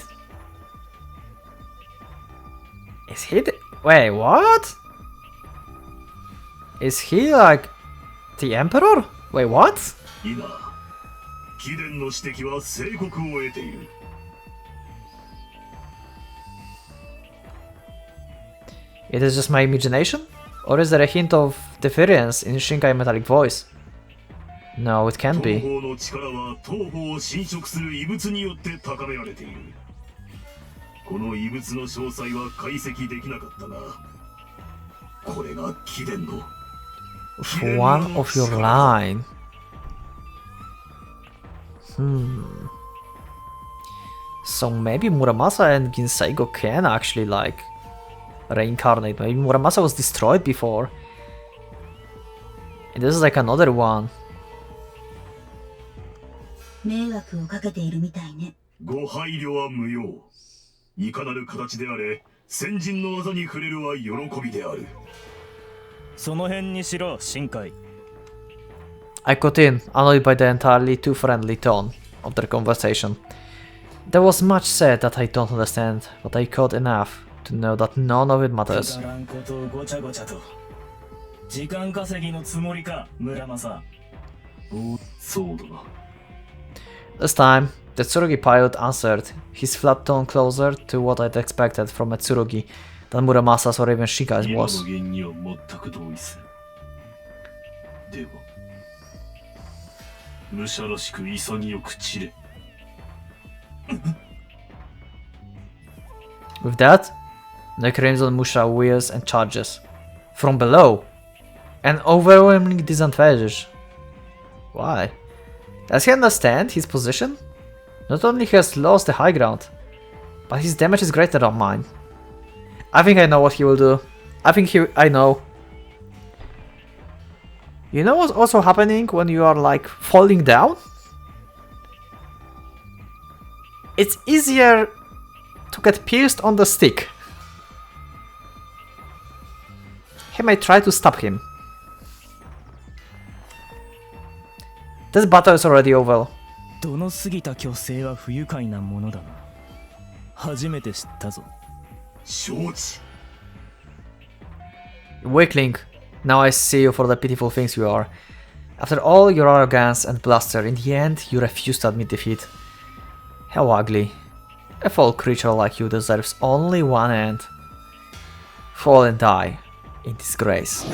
Is he the... Wait, what? Is he like... the Emperor? Wait, what? 今貴殿の指摘は正告を得ている。It is just my imagination? Or is there a hint of deference in Shinkai metallic voice? No, it can't be. 東方の力は東方を侵食する異物によって高められている。この異物の詳細は解析できなかったが、これが貴殿の。One of your line. So maybe Muramasa and Ginseigo can actually like reincarnate. Maybe Muramasa was destroyed before. And this is like another one. 迷惑をかけているみたいね。ご配慮は無用。いかなる形であれ、先人の技に触れるは喜びである。その辺にしろ、深海。I cut in, annoyed by the entirely too friendly tone of their conversation. There was much said that I don't understand, but I caught enough to know that none of it matters. くだらんことをごちゃごちゃと。時間稼ぎのつもりか、村正。そうだな。This time, the Tsurugi pilot answered, his flat tone closer to what I'd expected from a Tsurugi than Muramasa's or even Shinkai's 今の was. 原因には全く同意する。では、武者らしく潔く散れ。With that, the Crimson Musha wheels and charges. From below! An overwhelming disadvantage. Why? Does he understand his position? Not only he has lost the high ground, but his damage is greater than mine. I think I know what he will do. I know. You know what's also happening when you are like falling down? It's easier to get pierced on the stick. He might try to stop him. This battle is already over. どの過ぎた虚勢は不愉快なものだな。初めて知ったぞ。承知。Weakling, now I see you for the pitiful things you are. After all your arrogance and bluster, in the end you refuse to admit defeat. How ugly. A foul creature like you deserves only one end. Fall and die in disgrace.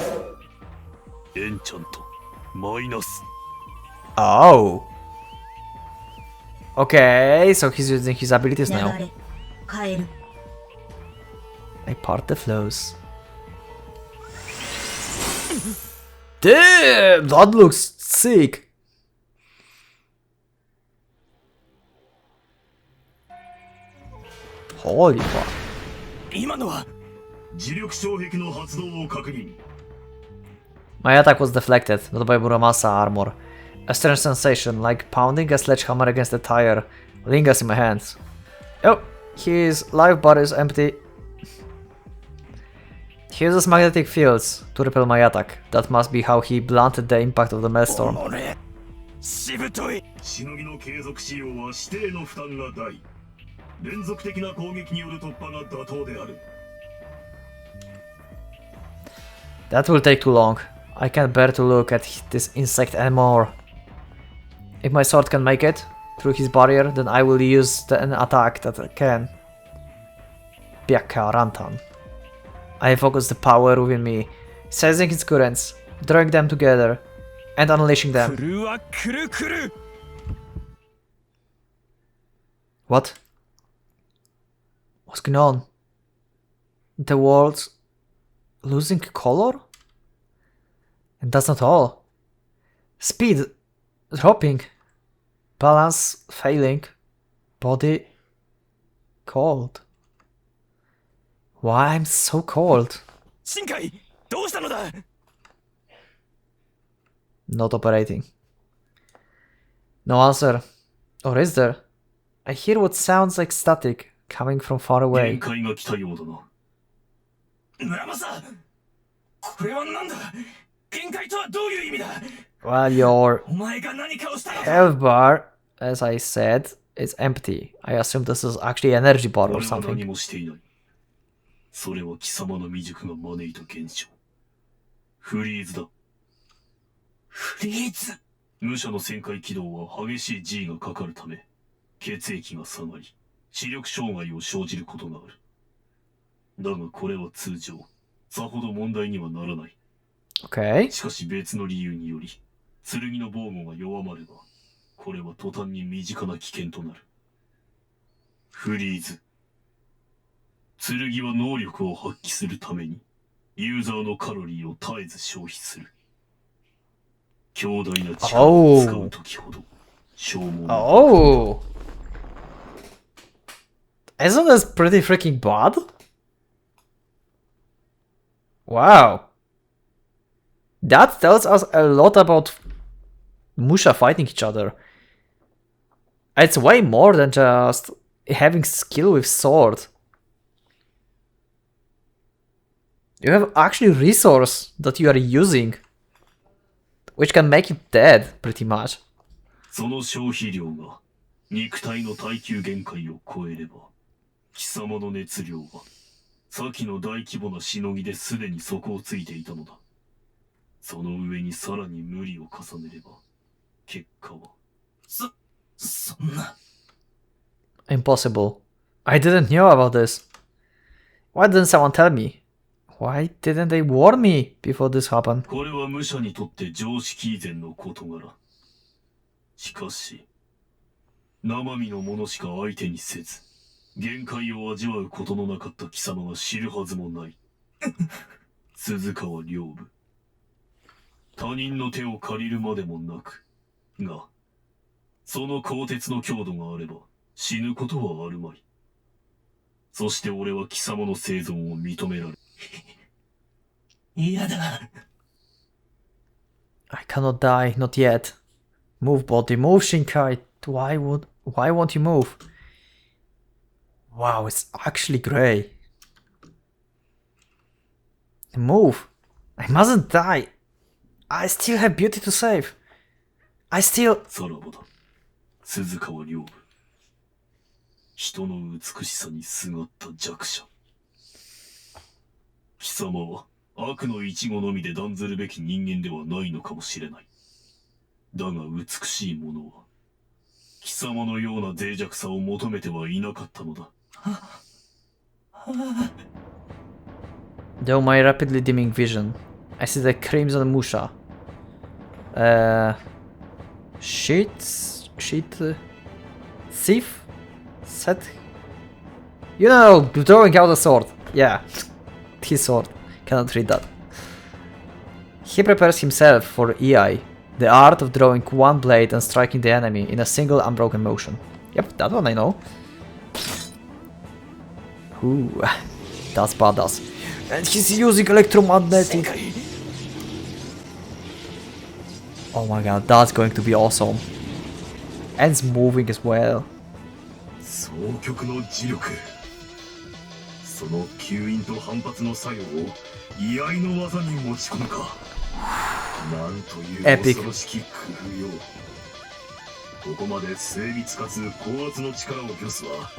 エンチャント、マイナス。Oh. Okay, so he's using his abilities 流 now. れ変える。 I part the flows. Damn, that looks sick. Holy fuck. 今のは磁力障壁の発動を確認。 My attack was deflected, not by Muramasa armor. A strange sensation, like pounding a sledgehammer against a tire, lingers in my hands. Oh, his life bar is empty. He uses magnetic fields to repel my attack. That must be how he blunted the impact of the maelstrom. しぶとい。しのぎの継続使用は指定の負担が大。連続的な攻撃による突破が妥当である。 That will take too long. I can't bear to look at this insect anymore. If my sword can make it through his barrier, then I will use an attack that can. Biaka Rantan. I focus the power within me, sensing its currents, drawing them together, and unleashing them. What? What's going on? The world's losing color? And that's not all. Speed dropping, balance failing, body cold. Why I'm so cold? Not operating. No answer. Or is there? I hear what sounds like static coming from far away. Well, your health bar, as I said, is empty. I assume this is actually an energy bar or something. それは貴様の未熟が招いた現象。フリーズだ。フリーズ？無者の旋回軌道は激しい G がかかるため、血液が下がり、視力障害を生じることがある。だがこれは通常、さほど問題にはならない。Okay. しかし別の理由により、剣の防護が弱まれば、これは途端に身近な危険となる。フリーズ。剣は能力を発揮するために、ユーザーのカロリーを絶えず消費する。強大な力を使うときほど、消耗。Oh! Isn't this pretty freaking bad? Wow. That tells us a lot about Musha fighting each other. It's way more than just having skill with sword. You have actually resource that you are using, which can make you dead, pretty much. その消費量が肉体の耐久限界を超えれば、貴様の熱量は先の大規模なしのぎですでに底をついていたのだ。その上にさらに無理を重ねれば、結果は。そんな。Impossible. I didn't know about this. Why didn't someone tell me? Why didn't they warn me before this happened? これは武者にとって常識以前の事柄。しかし、生身の者しか相手にせず、限界を味わうことのなかった貴様が知るはずもない。鈴川両部。他人の手を借りるまでもなく、が、その鋼鉄の強度があれば死ぬことはあるまい。そして俺は貴様の生存を認められる。嫌だ。I cannot die, not yet. Move, body, move, Shinkai. Why won't you move? Wow, it's actually grey. Move. I mustn't die. I still have beauty to save. I still... さらばだ。鈴川両部。人の美しさにすがった弱者。貴様は悪の一語のみで断ずるべき人間ではないのかもしれない。だが美しいものは、貴様のような脆弱さを求めてはいなかったのだ。Though my rapidly dimming vision, I see the crimson Musha. Thief? Set? You know, drawing out a sword. Yeah, his sword. Cannot read that. He prepares himself for EI, the art of drawing one blade and striking the enemy in a single unbroken motion. Yep, that one I know. Ooh, that's badass. And he's using electromagnetic. Oh my god, that's going to be awesome. And it's moving as well. 双極の磁力。その吸引と反発の作用を居合の技に持ち込むか。なんという恐ろしき工夫よ。ここまで精密かつ高圧の力を御すは、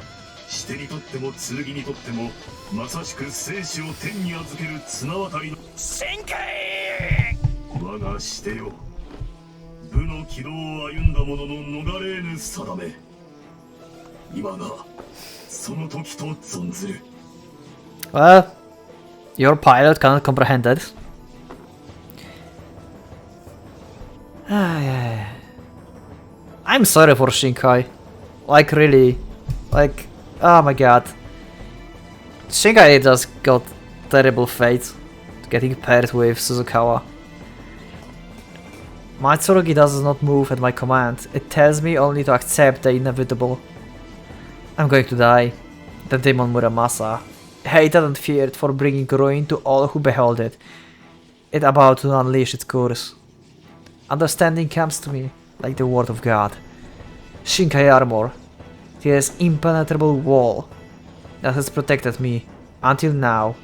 してにとっても剣にとってもまさしく生死を天に預ける綱渡りの。旋回。我がしてよ、武の軌道を歩んだ者の逃れぬ定め。今がその時と存ずる。 Well, your pilot cannot comprehend it. I'm sorry for Shinkai. Like, really. Like, oh my god. Shinkai just got terrible fate getting paired with Suzukawa. My Tsurugi does not move at my command. It tells me only to accept the inevitable. I'm going to die. The Daemon Muramasa, hated and feared for bringing ruin to all who behold it. It about to unleash its curse. Understanding comes to me like the word of God. Shinkai armor, this impenetrable wall that has protected me until now,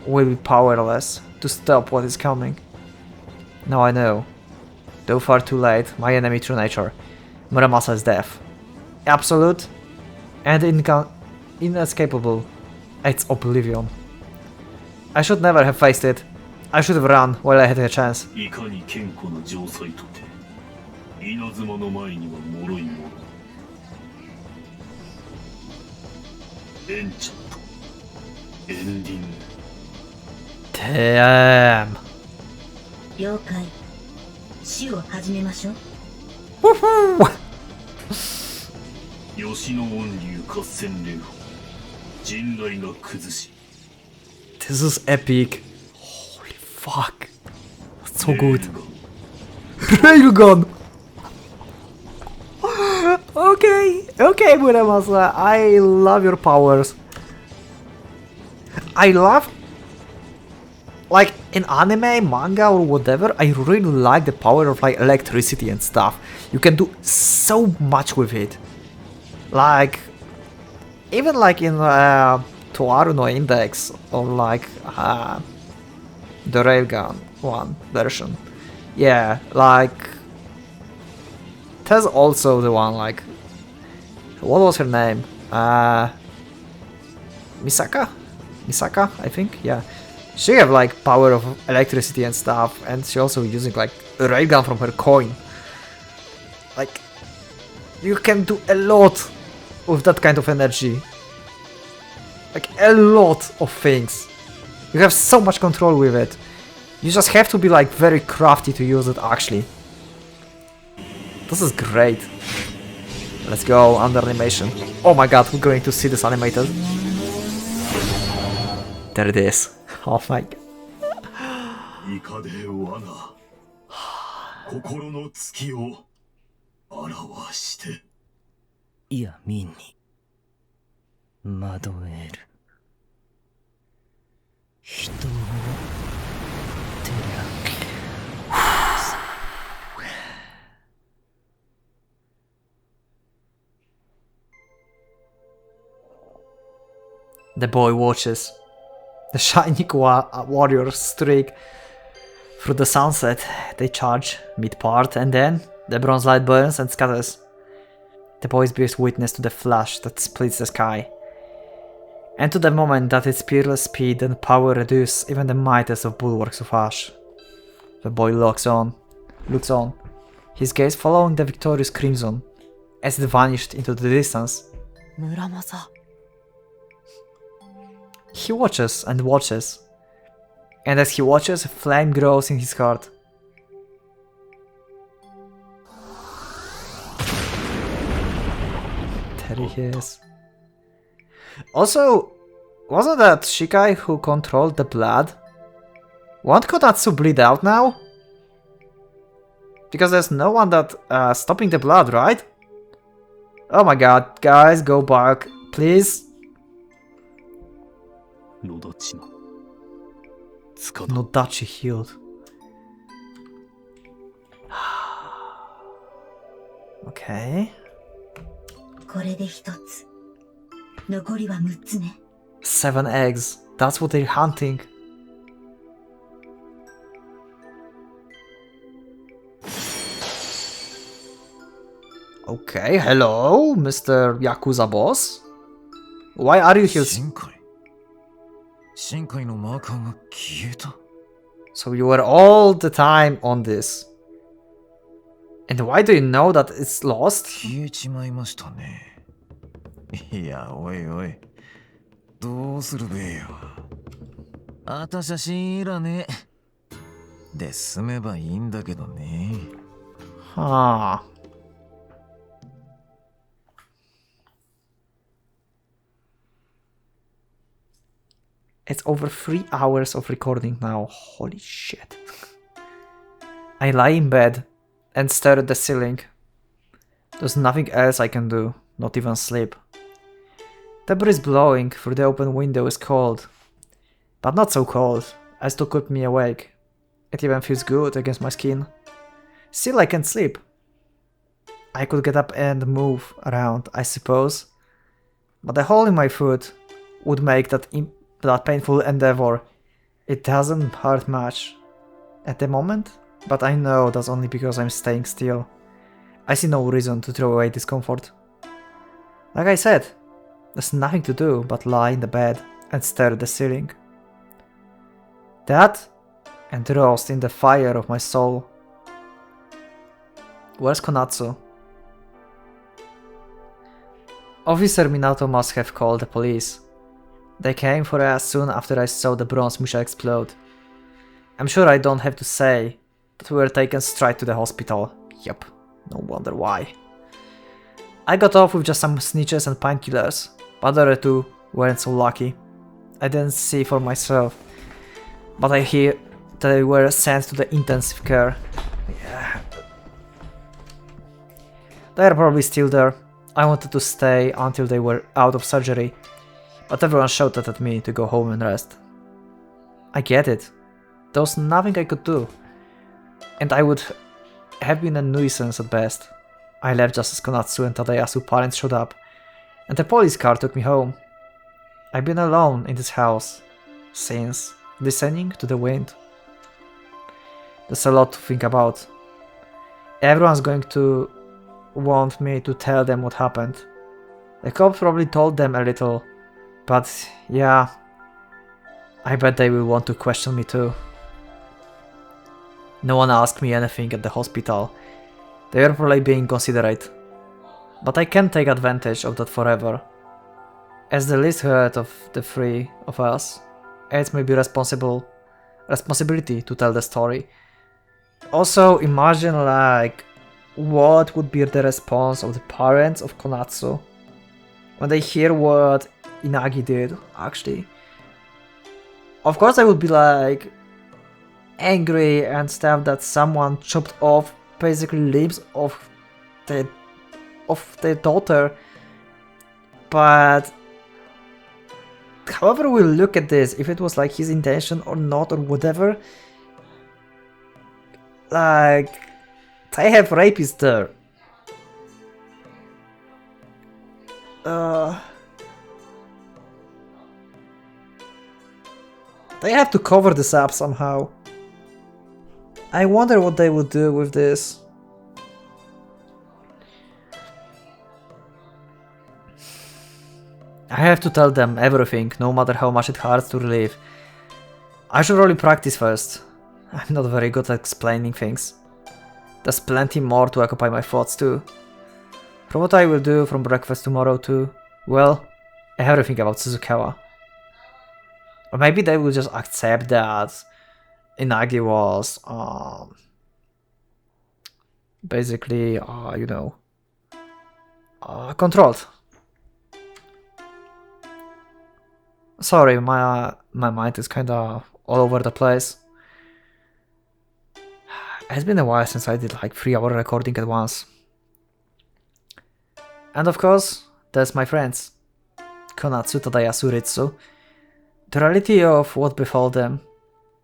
will be powerless to stop what is coming. Now I know, though far too late, my enemy true nature, Muramasa's death. Absolute and inescapable, its oblivion. I should never have faced it. I should have run while I had a chance. いかに健康な城塞とて、稲妻の前には脆いもの。エンチャント、エンディング。Damn. 了解。死を始めましょう。Woohoo! 吉野音流合戦連法、陣雷が崩し。This is epic. Holy fuck. That's so good. Railgun! Okay, Muramasa, I love your powers. I love, like, in anime, manga or whatever, I really like the power of like electricity and stuff. You can do so much with it. Like, even like in Toaru no Index or like the Railgun one version. Yeah, like there's also the one like, what was her name? Misaka, I think. Yeah, she have like power of electricity and stuff, and she also using like a railgun from her coin. Like, you can do a lot with that kind of energy. Like, a lot of things. You have so much control with it. You just have to be like very crafty to use it actually. This is great. Let's go under animation. Oh my god, we're going to see this animated. There it is. Oh my god. いかで我が心の月を表して。闇に惑える人を照ら The boy watches. The shining warriors streak through the sunset. They charge mid-part, and then the bronze light burns and scatters. The boy bears witness to the flash that splits the sky, and to the moment that its peerless speed and power reduce even the mightiest of bulwarks of ash. The boy looks on, his gaze following the victorious crimson as it vanished into the distance. Muramasa. He watches and watches, and as he watches, a flame grows in his heart. There he is. Also, wasn't that Shikai who controlled the blood? Won't Kotatsu bleed out now? Because there's no one that stopping the blood, right? Oh my god, guys, go back, please. 野立ちの塚田 Nodachi healed. Okay. これで一つ。残りは6つね。 7 eggs. That's what they're hunting. Okay, hello, Mr. Yakuza boss. Why are you here? 深海のマーカーが消えた。So you were all the time on this. And why do you know that it's lost? 消えちまいましたね。いや、おいおい。どうするべよ。あた写真いらねえ。で済めばいいんだけどね。Ah. It's over 3 hours of recording now. Holy shit. I lie in bed and stare at the ceiling. There's nothing else I can do, not even sleep. The breeze blowing through the open window is cold, but not so cold as to keep me awake. It even feels good against my skin. Still I can't sleep. I could get up and move around, I suppose, but the hole in my foot would make that painful endeavor. It doesn't hurt much at the moment, but I know that's only because I'm staying still. I see no reason to throw away discomfort. Like I said, there's nothing to do but lie in the bed and stare at the ceiling. That and roast in the fire of my soul. Where's Konatsu? Officer Minato must have called the police. They came for us soon after I saw the bronze Musha explode. I'm sure I don't have to say that we were taken straight to the hospital. Yup, no wonder why. I got off with just some snitches and painkillers, but the other two weren't so lucky. I didn't see for myself, but I hear that they were sent to the intensive care. Yeah. They are probably still there. I wanted to stay until they were out of surgery, but everyone shouted at me to go home and rest. I get it. There was nothing I could do, and I would have been a nuisance at best. I left just as Konatsu and Tadayasu's parents showed up, and the police car took me home. I've been alone in this house since, listening to the wind. There's a lot to think about. Everyone's going to want me to tell them what happened. The cops probably told them a little, but yeah, I bet they will want to question me too. No one asked me anything at the hospital. They are probably being considerate. But I can't take advantage of that forever. As the least hurt of the three of us, it's maybe responsibility to tell the story. Also, imagine like what would be the response of the parents of Konatsu when they hear what Inagi did, actually. Of course I would be like angry and stuff that someone chopped off basically limbs of their daughter, but however we look at this, if it was like his intention or not or whatever, like they have rapists there. They have to cover this up somehow. I wonder what they would do with this. I have to tell them everything, no matter how much it hurts to relieve. I should really practice first. I'm not very good at explaining things. There's plenty more to occupy my thoughts too. From what I will do from breakfast tomorrow to, well, everything about Suzukawa. Or maybe they will just accept that Inagi was basically, you know, controlled. Sorry, my mind is kinda all over the place. It's been a while since I did like 3-hour recording at once. And of course, there's my friends. Konatsu, Tadayasu, Ritsu. The reality of what befell them.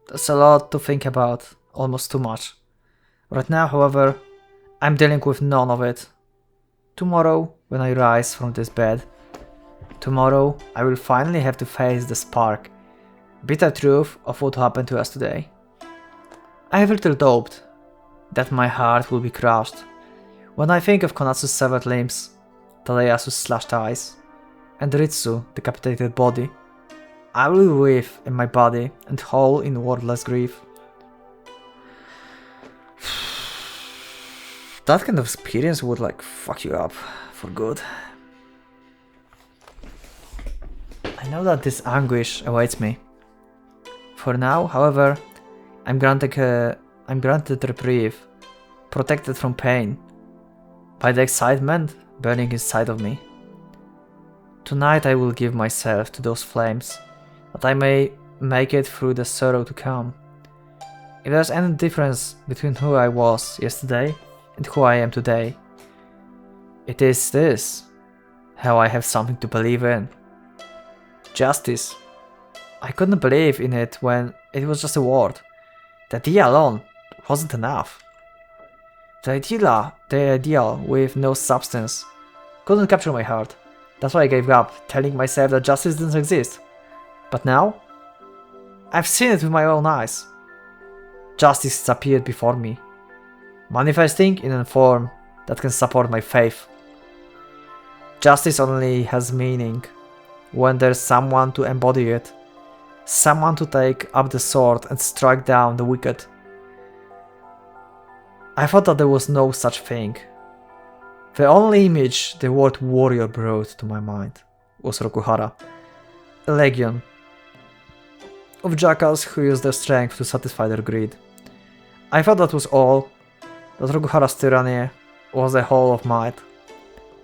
There's a lot to think about, almost too much. Right now, however, I'm dealing with none of it. Tomorrow, when I rise from this bed, tomorrow I will finally have to face the spark, bitter truth of what happened to us today. I have little doubt that my heart will be crushed when I think of Konatsu's severed limbs, Tadayasu's slashed eyes, and Ritsu's decapitated body. I will weep in my body and howl in wordless grief. That kind of experience would like fuck you up for good. I know that this anguish awaits me. For now, however, I'm granted reprieve, protected from pain, by the excitement burning inside of me. Tonight I will give myself to those flames, that I may make it through the sorrow to come. If there's any difference between who I was yesterday and who I am today, it is this, how I have something to believe in. Justice. I couldn't believe in it when it was just a word. The idea alone wasn't enough. The ideal with no substance couldn't capture my heart. That's why I gave up, telling myself that justice doesn't exist. But now, I've seen it with my own eyes. Justice has appeared before me, manifesting in a form that can support my faith. Justice only has meaning when there's someone to embody it, someone to take up the sword and strike down the wicked. I thought that there was no such thing. The only image the word warrior brought to my mind was Rokuhara, a legion of jackals who use their strength to satisfy their greed. I thought that was all, that Rokuhara's tyranny was the whole of might.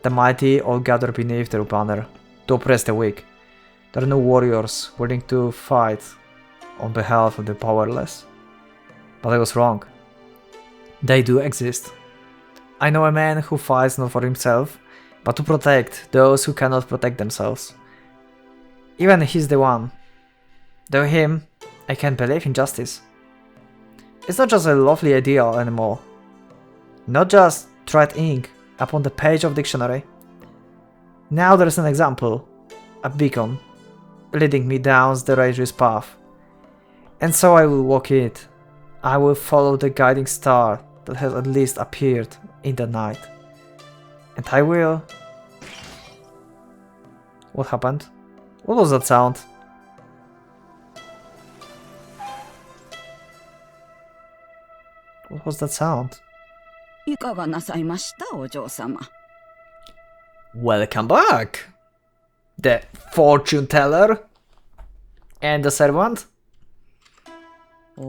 The mighty all gather beneath their banner to oppress the weak. There are no warriors willing to fight on behalf of the powerless. But I was wrong. They do exist. I know a man who fights not for himself, but to protect those who cannot protect themselves. Even he's the one. Though him, I can't believe in justice. It's not just a lovely ideal anymore. Not just dried ink upon the page of dictionary. Now there is an example, a beacon, leading me down the righteous path. And so I will walk it. I will follow the guiding star that has at least appeared in the night. And I will... What happened? What was that sound? What was that sound? いかがなさいました、お嬢様。Welcome back! The fortune teller and the servant? お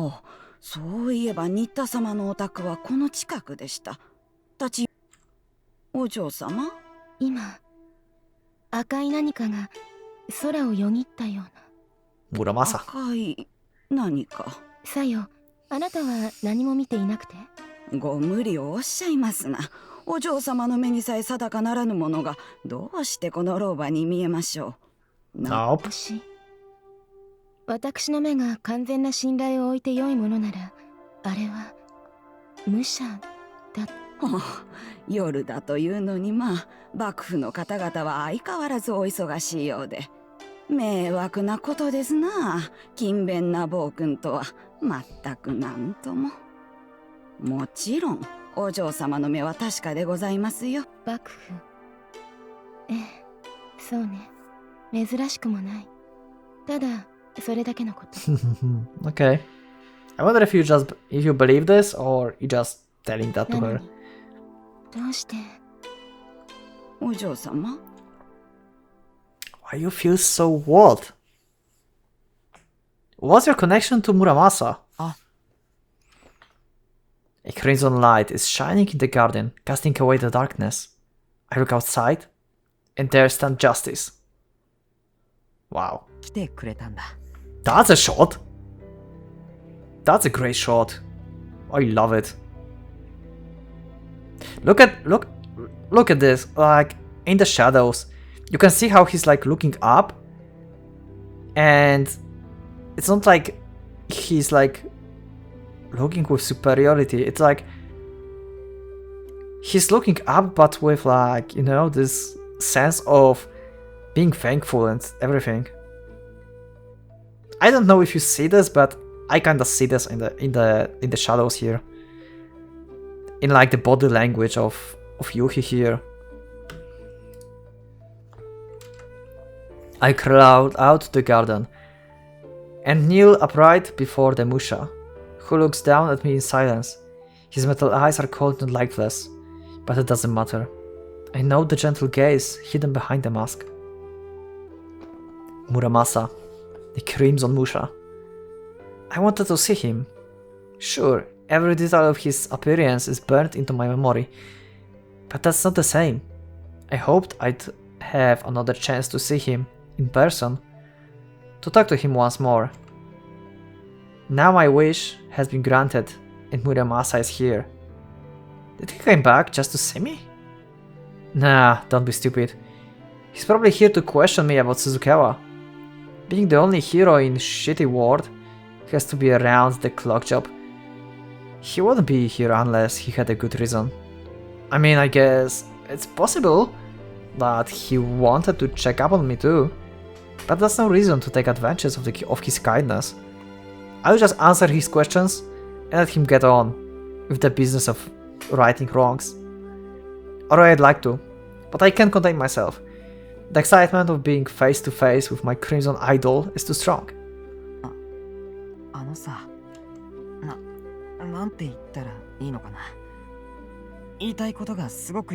お、そういえば新田様のお宅はこの近くでした。立ち、お嬢様？今、赤い何かが空をよぎったような。Muramasa. 赤い何か。さよ、あなたは何も見ていなくて？ご無理をおっしゃいますな。お嬢様の目にさえ定かならぬものがどうしてこの老婆に見えましょう。Nope. 私の目が完全な信頼を置いて良いものなら、あれは武者だ。夜だというのに、まあ幕府の方々は相変わらずお忙しいようで迷惑なことですな。勤勉な暴君とは全くなんとも。もちろんお嬢様の目は確かでございますよ。幕府。ええ、そうね。珍しくもない。ただそれだけのこと。Okay. I wonder if you believe this or you just telling that to her. どうして？お嬢様？ Why you feel so what? What's your connection to Muramasa? A crimson light is shining in the garden, casting away the darkness. I look outside, and there stands Justice. Wow. That's a shot! That's a great shot. I love it. Look at this, like, in the shadows. You can see how he's like looking up, and it's not like he's like looking with superiority. It's like he's looking up, but with like, you know, this sense of being thankful and everything. I don't know if you see this, but I kinda see this in the shadows here, in like the body language of Yuhi here. I crawl out to the garden and kneel upright before the Musha, who looks down at me in silence. His metal eyes are cold and lifeless, but it doesn't matter. I know the gentle gaze hidden behind the mask. Muramasa, the Crimson Musha. I wanted to see him. Sure, every detail of his appearance is burned into my memory, but that's not the same. I hoped I'd have another chance to see him in person, to talk to him once more. Now my wish has been granted and Muramasa is here. Did he come back just to see me? Nah, don't be stupid. He's probably here to question me about Suzukawa. Being the only hero in shitty world, he has to be around the clock job. He wouldn't be here unless he had a good reason. I mean, I guess it's possible that he wanted to check up on me too, but that's no reason to take advantage of his kindness. I'll just answer his questions and let him get on with the business of righting wrongs. Or I'd like to, but I can't contain myself. The excitement of being face to face with my crimson idol is too strong. さ、なんて言ったらいいのかな。言いたいことがすごく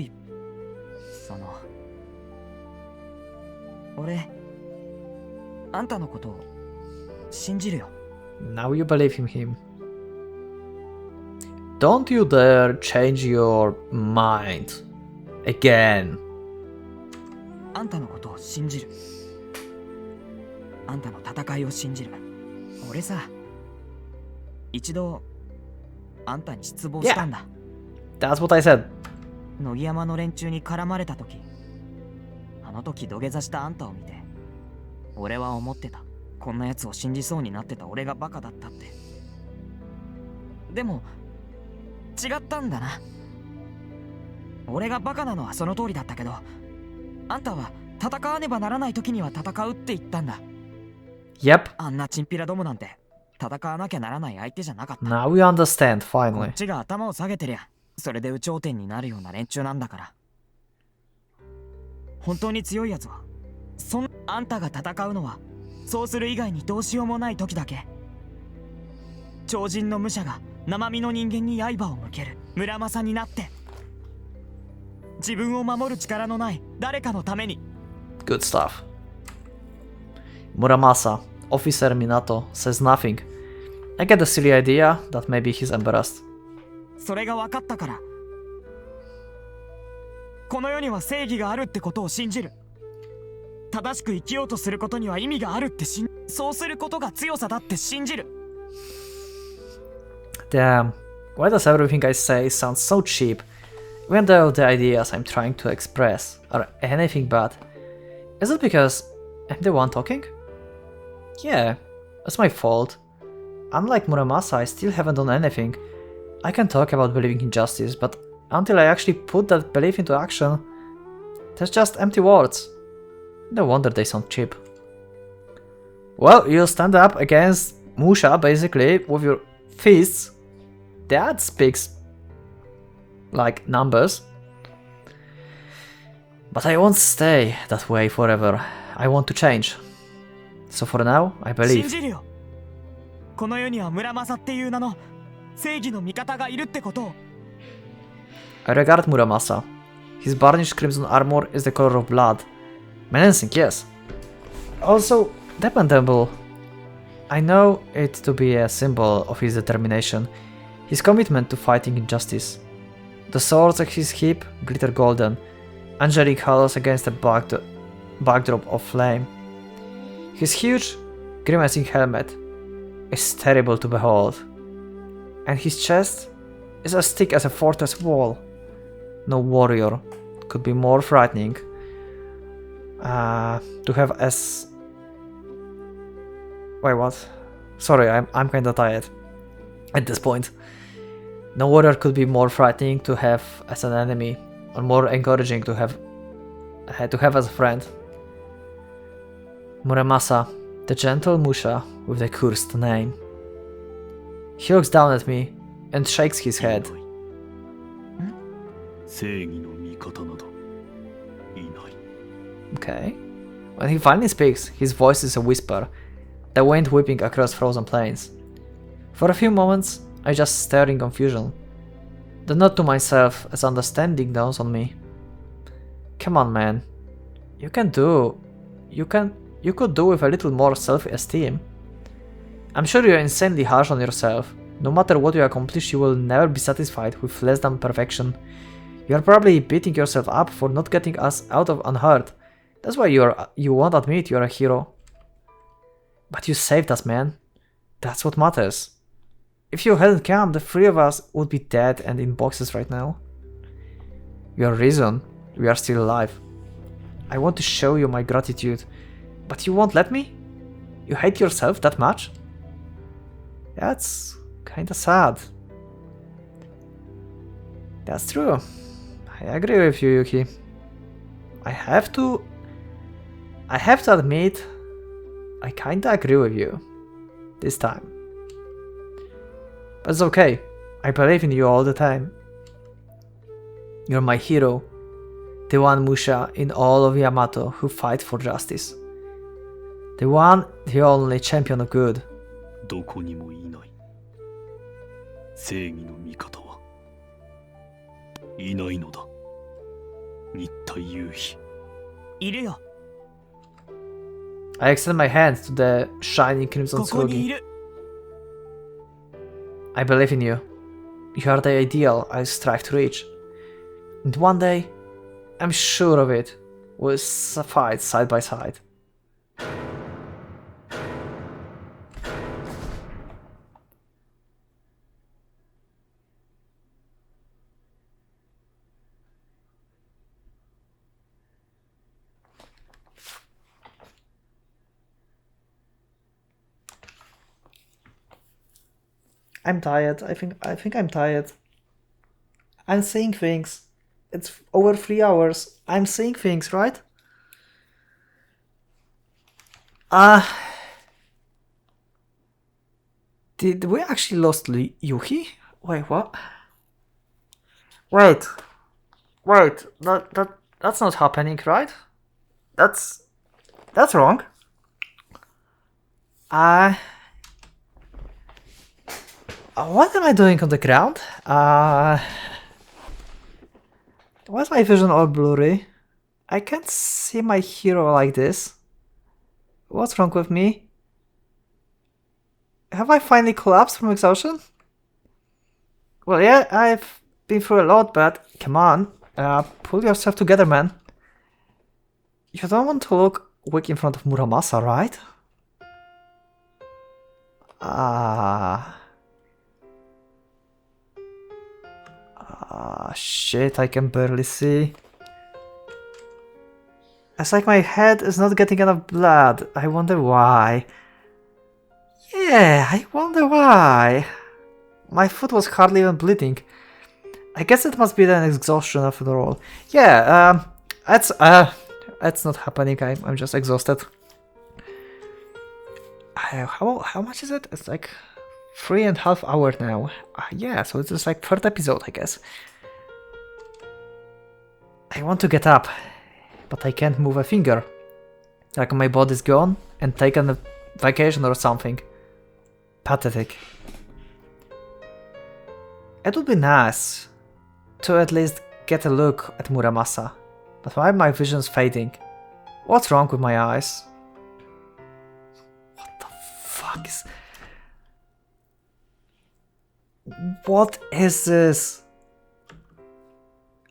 俺、あんたのことを信じるよ。Now you believe in him. Don't you dare change your mind again. あんたのことを信じる。あんたの戦いを信じる。俺さ、一度あんたに失望したんだ。That's what I said. 乃木山の連中に絡まれた時、あの時土下座したあんたを見て、俺は思ってた。こんな奴を信じそうになってた俺がバカだったって。でも違ったんだな。俺がバカなのはその通りだったけど、あんたは戦わねばならない時には戦うって言ったんだ。Yep. あんなチンピラどもなんて戦わなきゃならない相手じゃなかった。Now we understand, こ finally. っちが頭を下げてりゃ、それで有頂天になるような連中なんだから。本当に強いやつは、あんたが戦うのは、そうする以外にどうしようもない時だけ。超人の武者が生身の人間に刃を向ける村正になって、自分を守る力のない誰かのために。Good stuff. Muramasa, Officer Minato, says nothing. I get the silly idea that maybe he's embarrassed. それが分かったから、この世には正義があるってことを信じる。正しく生きようとすることには意味があるってそうすることが強さだって信じる。Damn, why does everything I say sound so cheap, even though the ideas I'm trying to express are anything but? Is it because I'm the one talking? Yeah, it's my fault. Unlike Muramasa, I still haven't done anything. I can talk about believing in justice, but until I actually put that belief into action, that's just empty words. No wonder they sound cheap. Well, you stand up against Musha, basically, with your fists. That speaks like numbers. But I won't stay that way forever. I want to change. So for now, I believe. 信じるよ。この世には村正っていう名の正義の味方がいるってことを。I regard Muramasa. His varnished crimson armor is the color of blood. Menacing, yes. Also, dependable. I know it to be a symbol of his determination, his commitment to fighting injustice. The swords at his hip glitter golden, angelic hollows against a backdrop of flame. His huge, grimacing helmet is terrible to behold, and his chest is as thick as a fortress wall. No warrior could be more frightening to have as... Wait, what? Sorry, I'm kinda tired at this point. No warrior could be more frightening to have as an enemy, or more encouraging to have as a friend. Muramasa, the gentle Musha with the cursed name. He looks down at me and shakes his head. 正義の味方などいない。 Okay. When he finally speaks, his voice is a whisper, the wind whipping across frozen plains. For a few moments, I just stare in confusion. The nod to myself as understanding dawns on me. Come on, man. You could do with a little more self-esteem. I'm sure you're insanely harsh on yourself. No matter what you accomplish, you will never be satisfied with less than perfection. You are probably beating yourself up for not getting us out of unhurt. That's why you won't admit you're a hero. But you saved us, man. That's what matters. If you hadn't come, the three of us would be dead and in boxes right now. You're the reason we are still alive. I want to show you my gratitude, but you won't let me? You hate yourself that much? That's kinda sad. That's true. I agree with you, Yuki. I have to admit, I kinda agree with you. This time. But it's okay. I believe in you all the time. You're my hero. The one Musha in all of Yamato who fights for justice. The one, the only champion of good. どこにもいない。正義の味方はいないのだ。新田夕日。いるよ。I extend my hand to the shining crimson ここにい Tsurugi. る。I believe in you. You are the ideal I strive to reach. And one day, I'm sure of it, we'll fight side by side. I'm tired. I think I'm tired. I'm saying things. It's over 3 hours. I'm saying things, right? Did we actually lost Yuki? Wait, what? Wait, that's not happening, right? That's wrong. What am I doing on the ground? Why is my vision all blurry? I can't see my hero like this. What's wrong with me? Have I finally collapsed from exhaustion? Well, yeah, I've been through a lot, but come on, pull yourself together, man. You don't want to look weak in front of Muramasa, right? Shit, I can barely see. It's like my head is not getting enough blood. I wonder why. Yeah, I wonder why. My foot was hardly even bleeding. I guess it must be an exhaustion after all. Yeah, that's not happening. I'm just exhausted. How much is it? It's like 3.5 hours now. Yeah, so it's just like third episode, I guess. I want to get up, but I can't move a finger. Like my body's gone and taken a vacation or something. Pathetic. It would be nice to at least get a look at Muramasa, but why are my vision's fading? What's wrong with my eyes? What the fuck is... What is this?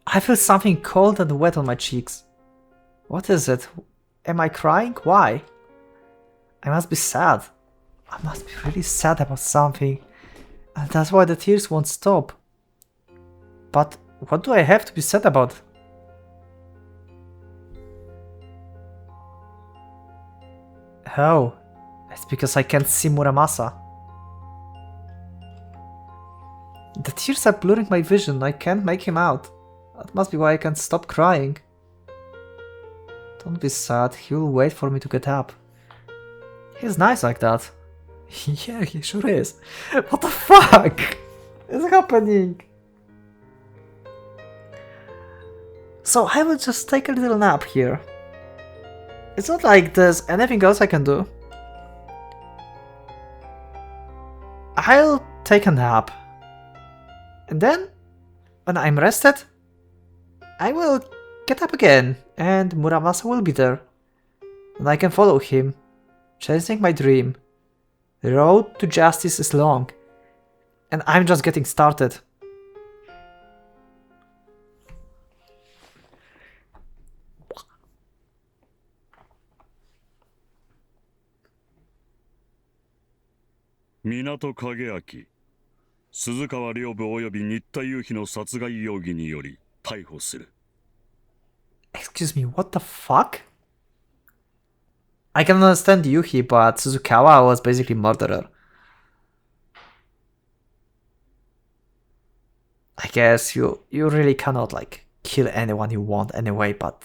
I feel something cold and wet on my cheeks. What is it? Am I crying? Why? I must be sad. I must be really sad about something. And that's why the tears won't stop. But what do I have to be sad about? Oh, it's because I can't see Muramasa. The tears are blurring my vision. I can't make him out. That must be why I can't stop crying. Don't be sad. He'll wait for me to get up. He's nice like that. Yeah, he sure is. What the fuck is happening? So I will just take a little nap here. It's not like there's anything else I can do. I'll take a nap. And then when I'm rested, I will get up again, and Muramasa will be there. And I can follow him, chasing my dream. The road to justice is long, and I'm just getting started.港影明、鈴川両部及び新田雄飛の殺害容疑により逮捕する。Excuse me, what the fuck? I can understand Yuhi, but Suzukawa was basically murderer. I guess you really cannot like kill anyone you want anyway, but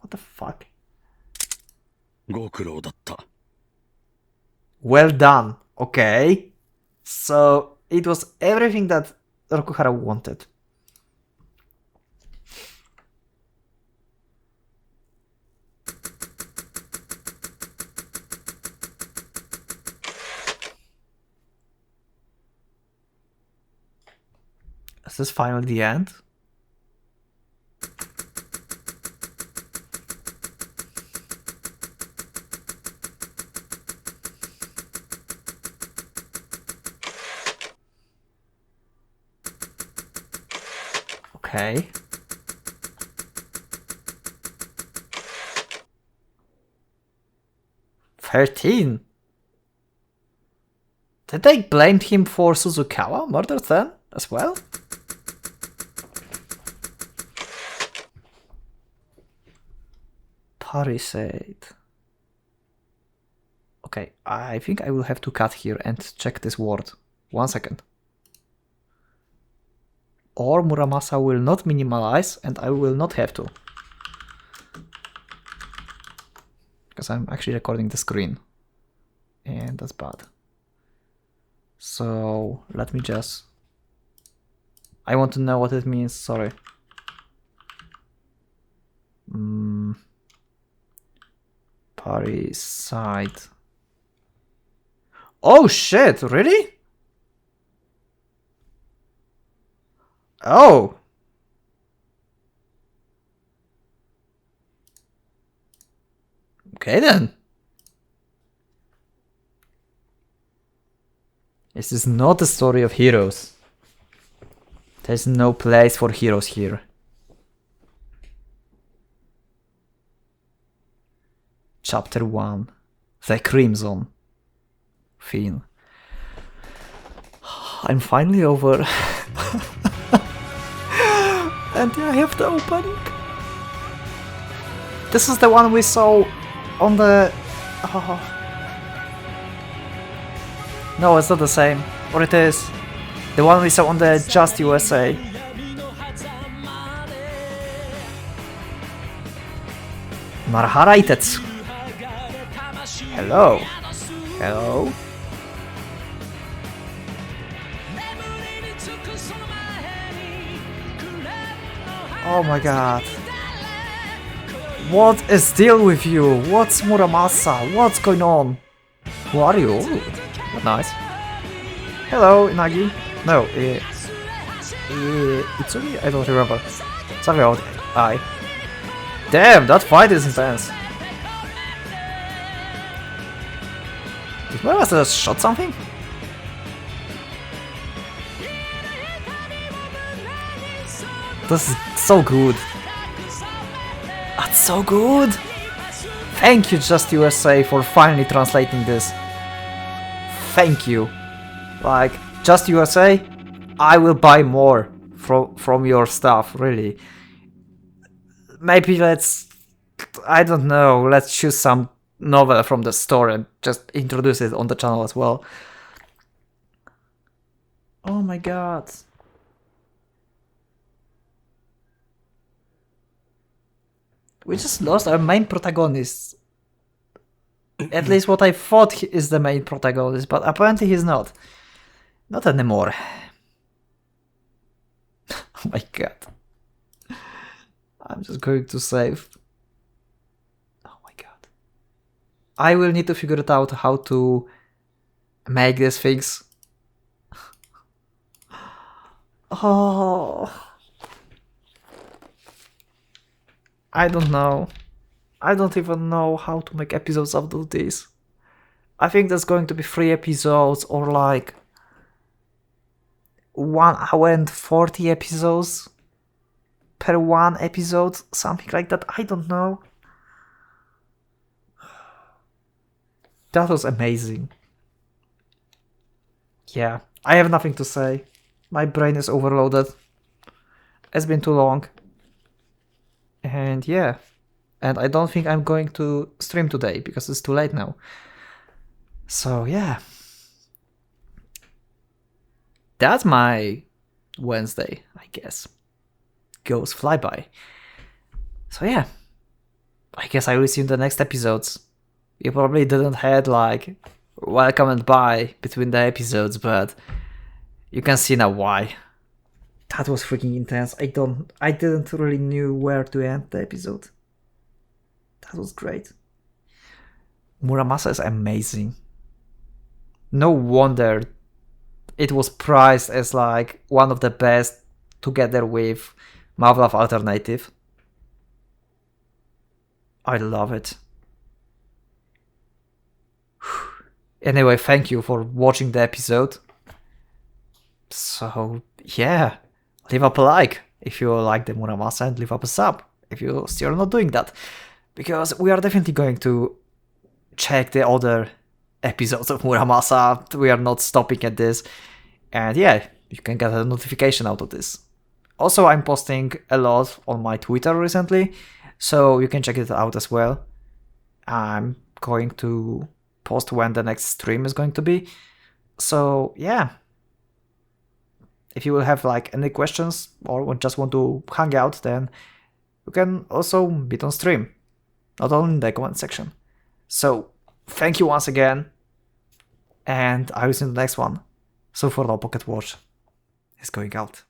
what the fuck? ご苦労だった。Well done. Okay. So it was everything that Rokuhara wanted. Is this finally the end? Okay. $13. Did they blame him for Suzukawa murder then as well? Palisade. Okay, I think I will have to cut here and check this word. 1 second. Or Muramasa will not minimalize and I will not have to. Because I'm actually recording the screen. And that's bad. So let me just... I want to know what it means, sorry. Parricide. Oh shit, really? Oh! Okay then. This is not a story of heroes. There's no place for heroes here. Chapter 1. The Crimson Theme. I'm finally over. And I have the opening. This is the one we saw on the... No, it's not the same. Or it is. The one we saw on the Just USA. Marahara Itetsu. Hello. Hello. Oh my god. What is deal with you? What's Muramasa? What's going on? Who are you? Oh, nice. Hello, Inagi. No, it's only... I don't remember. Something about I. Damn, that fight is intense. Did Muramasa shot something? This is so good. That's so good. Thank you, Just USA, for finally translating this. Thank you. Like, Just USA, I will buy more from your stuff, really. Maybe let's... I don't know, let's choose some novel from the store and just introduce it on the channel as well. Oh my god. We just lost our main protagonist. At least what I thought is the main protagonist, but apparently he's not. Not anymore. Oh my god. I'm just going to save. Oh my god. I will need to figure it out how to make these things. Oh. I don't know. I don't even know how to make episodes out of this. I think there's going to be 3 episodes or like 1 hour and 40 episodes per 1 episode, something like that. I don't know. That was amazing. Yeah, I have nothing to say. My brain is overloaded. It's been too long. And yeah. And I don't think I'm going to stream today because it's too late now. So yeah. That's my Wednesday, I guess. Goes flyby. So yeah. I guess I will see you in the next episodes. You probably didn't had like welcome and bye between the episodes, but you can see now why. That was freaking intense. I didn't really knew where to end the episode. That was great. Muramasa is amazing. No wonder it was prized as like one of the best together with Mavlov Alternative. I love it. Anyway, thank you for watching the episode. So, yeah, leave up a like if you like the Muramasa and leave up a sub if you're still not doing that. Because we are definitely going to check the other episodes of Muramasa. We are not stopping at this. And yeah, you can get a notification out of this. Also, I'm posting a lot on my Twitter recently, so you can check it out as well. I'm going to post when the next stream is going to be. So yeah, if you will have like any questions or just want to hang out, then you can also meet on stream, not only in the comment section. So thank you once again, and I will see you in the next one. So for now, Pocket Watch is going out.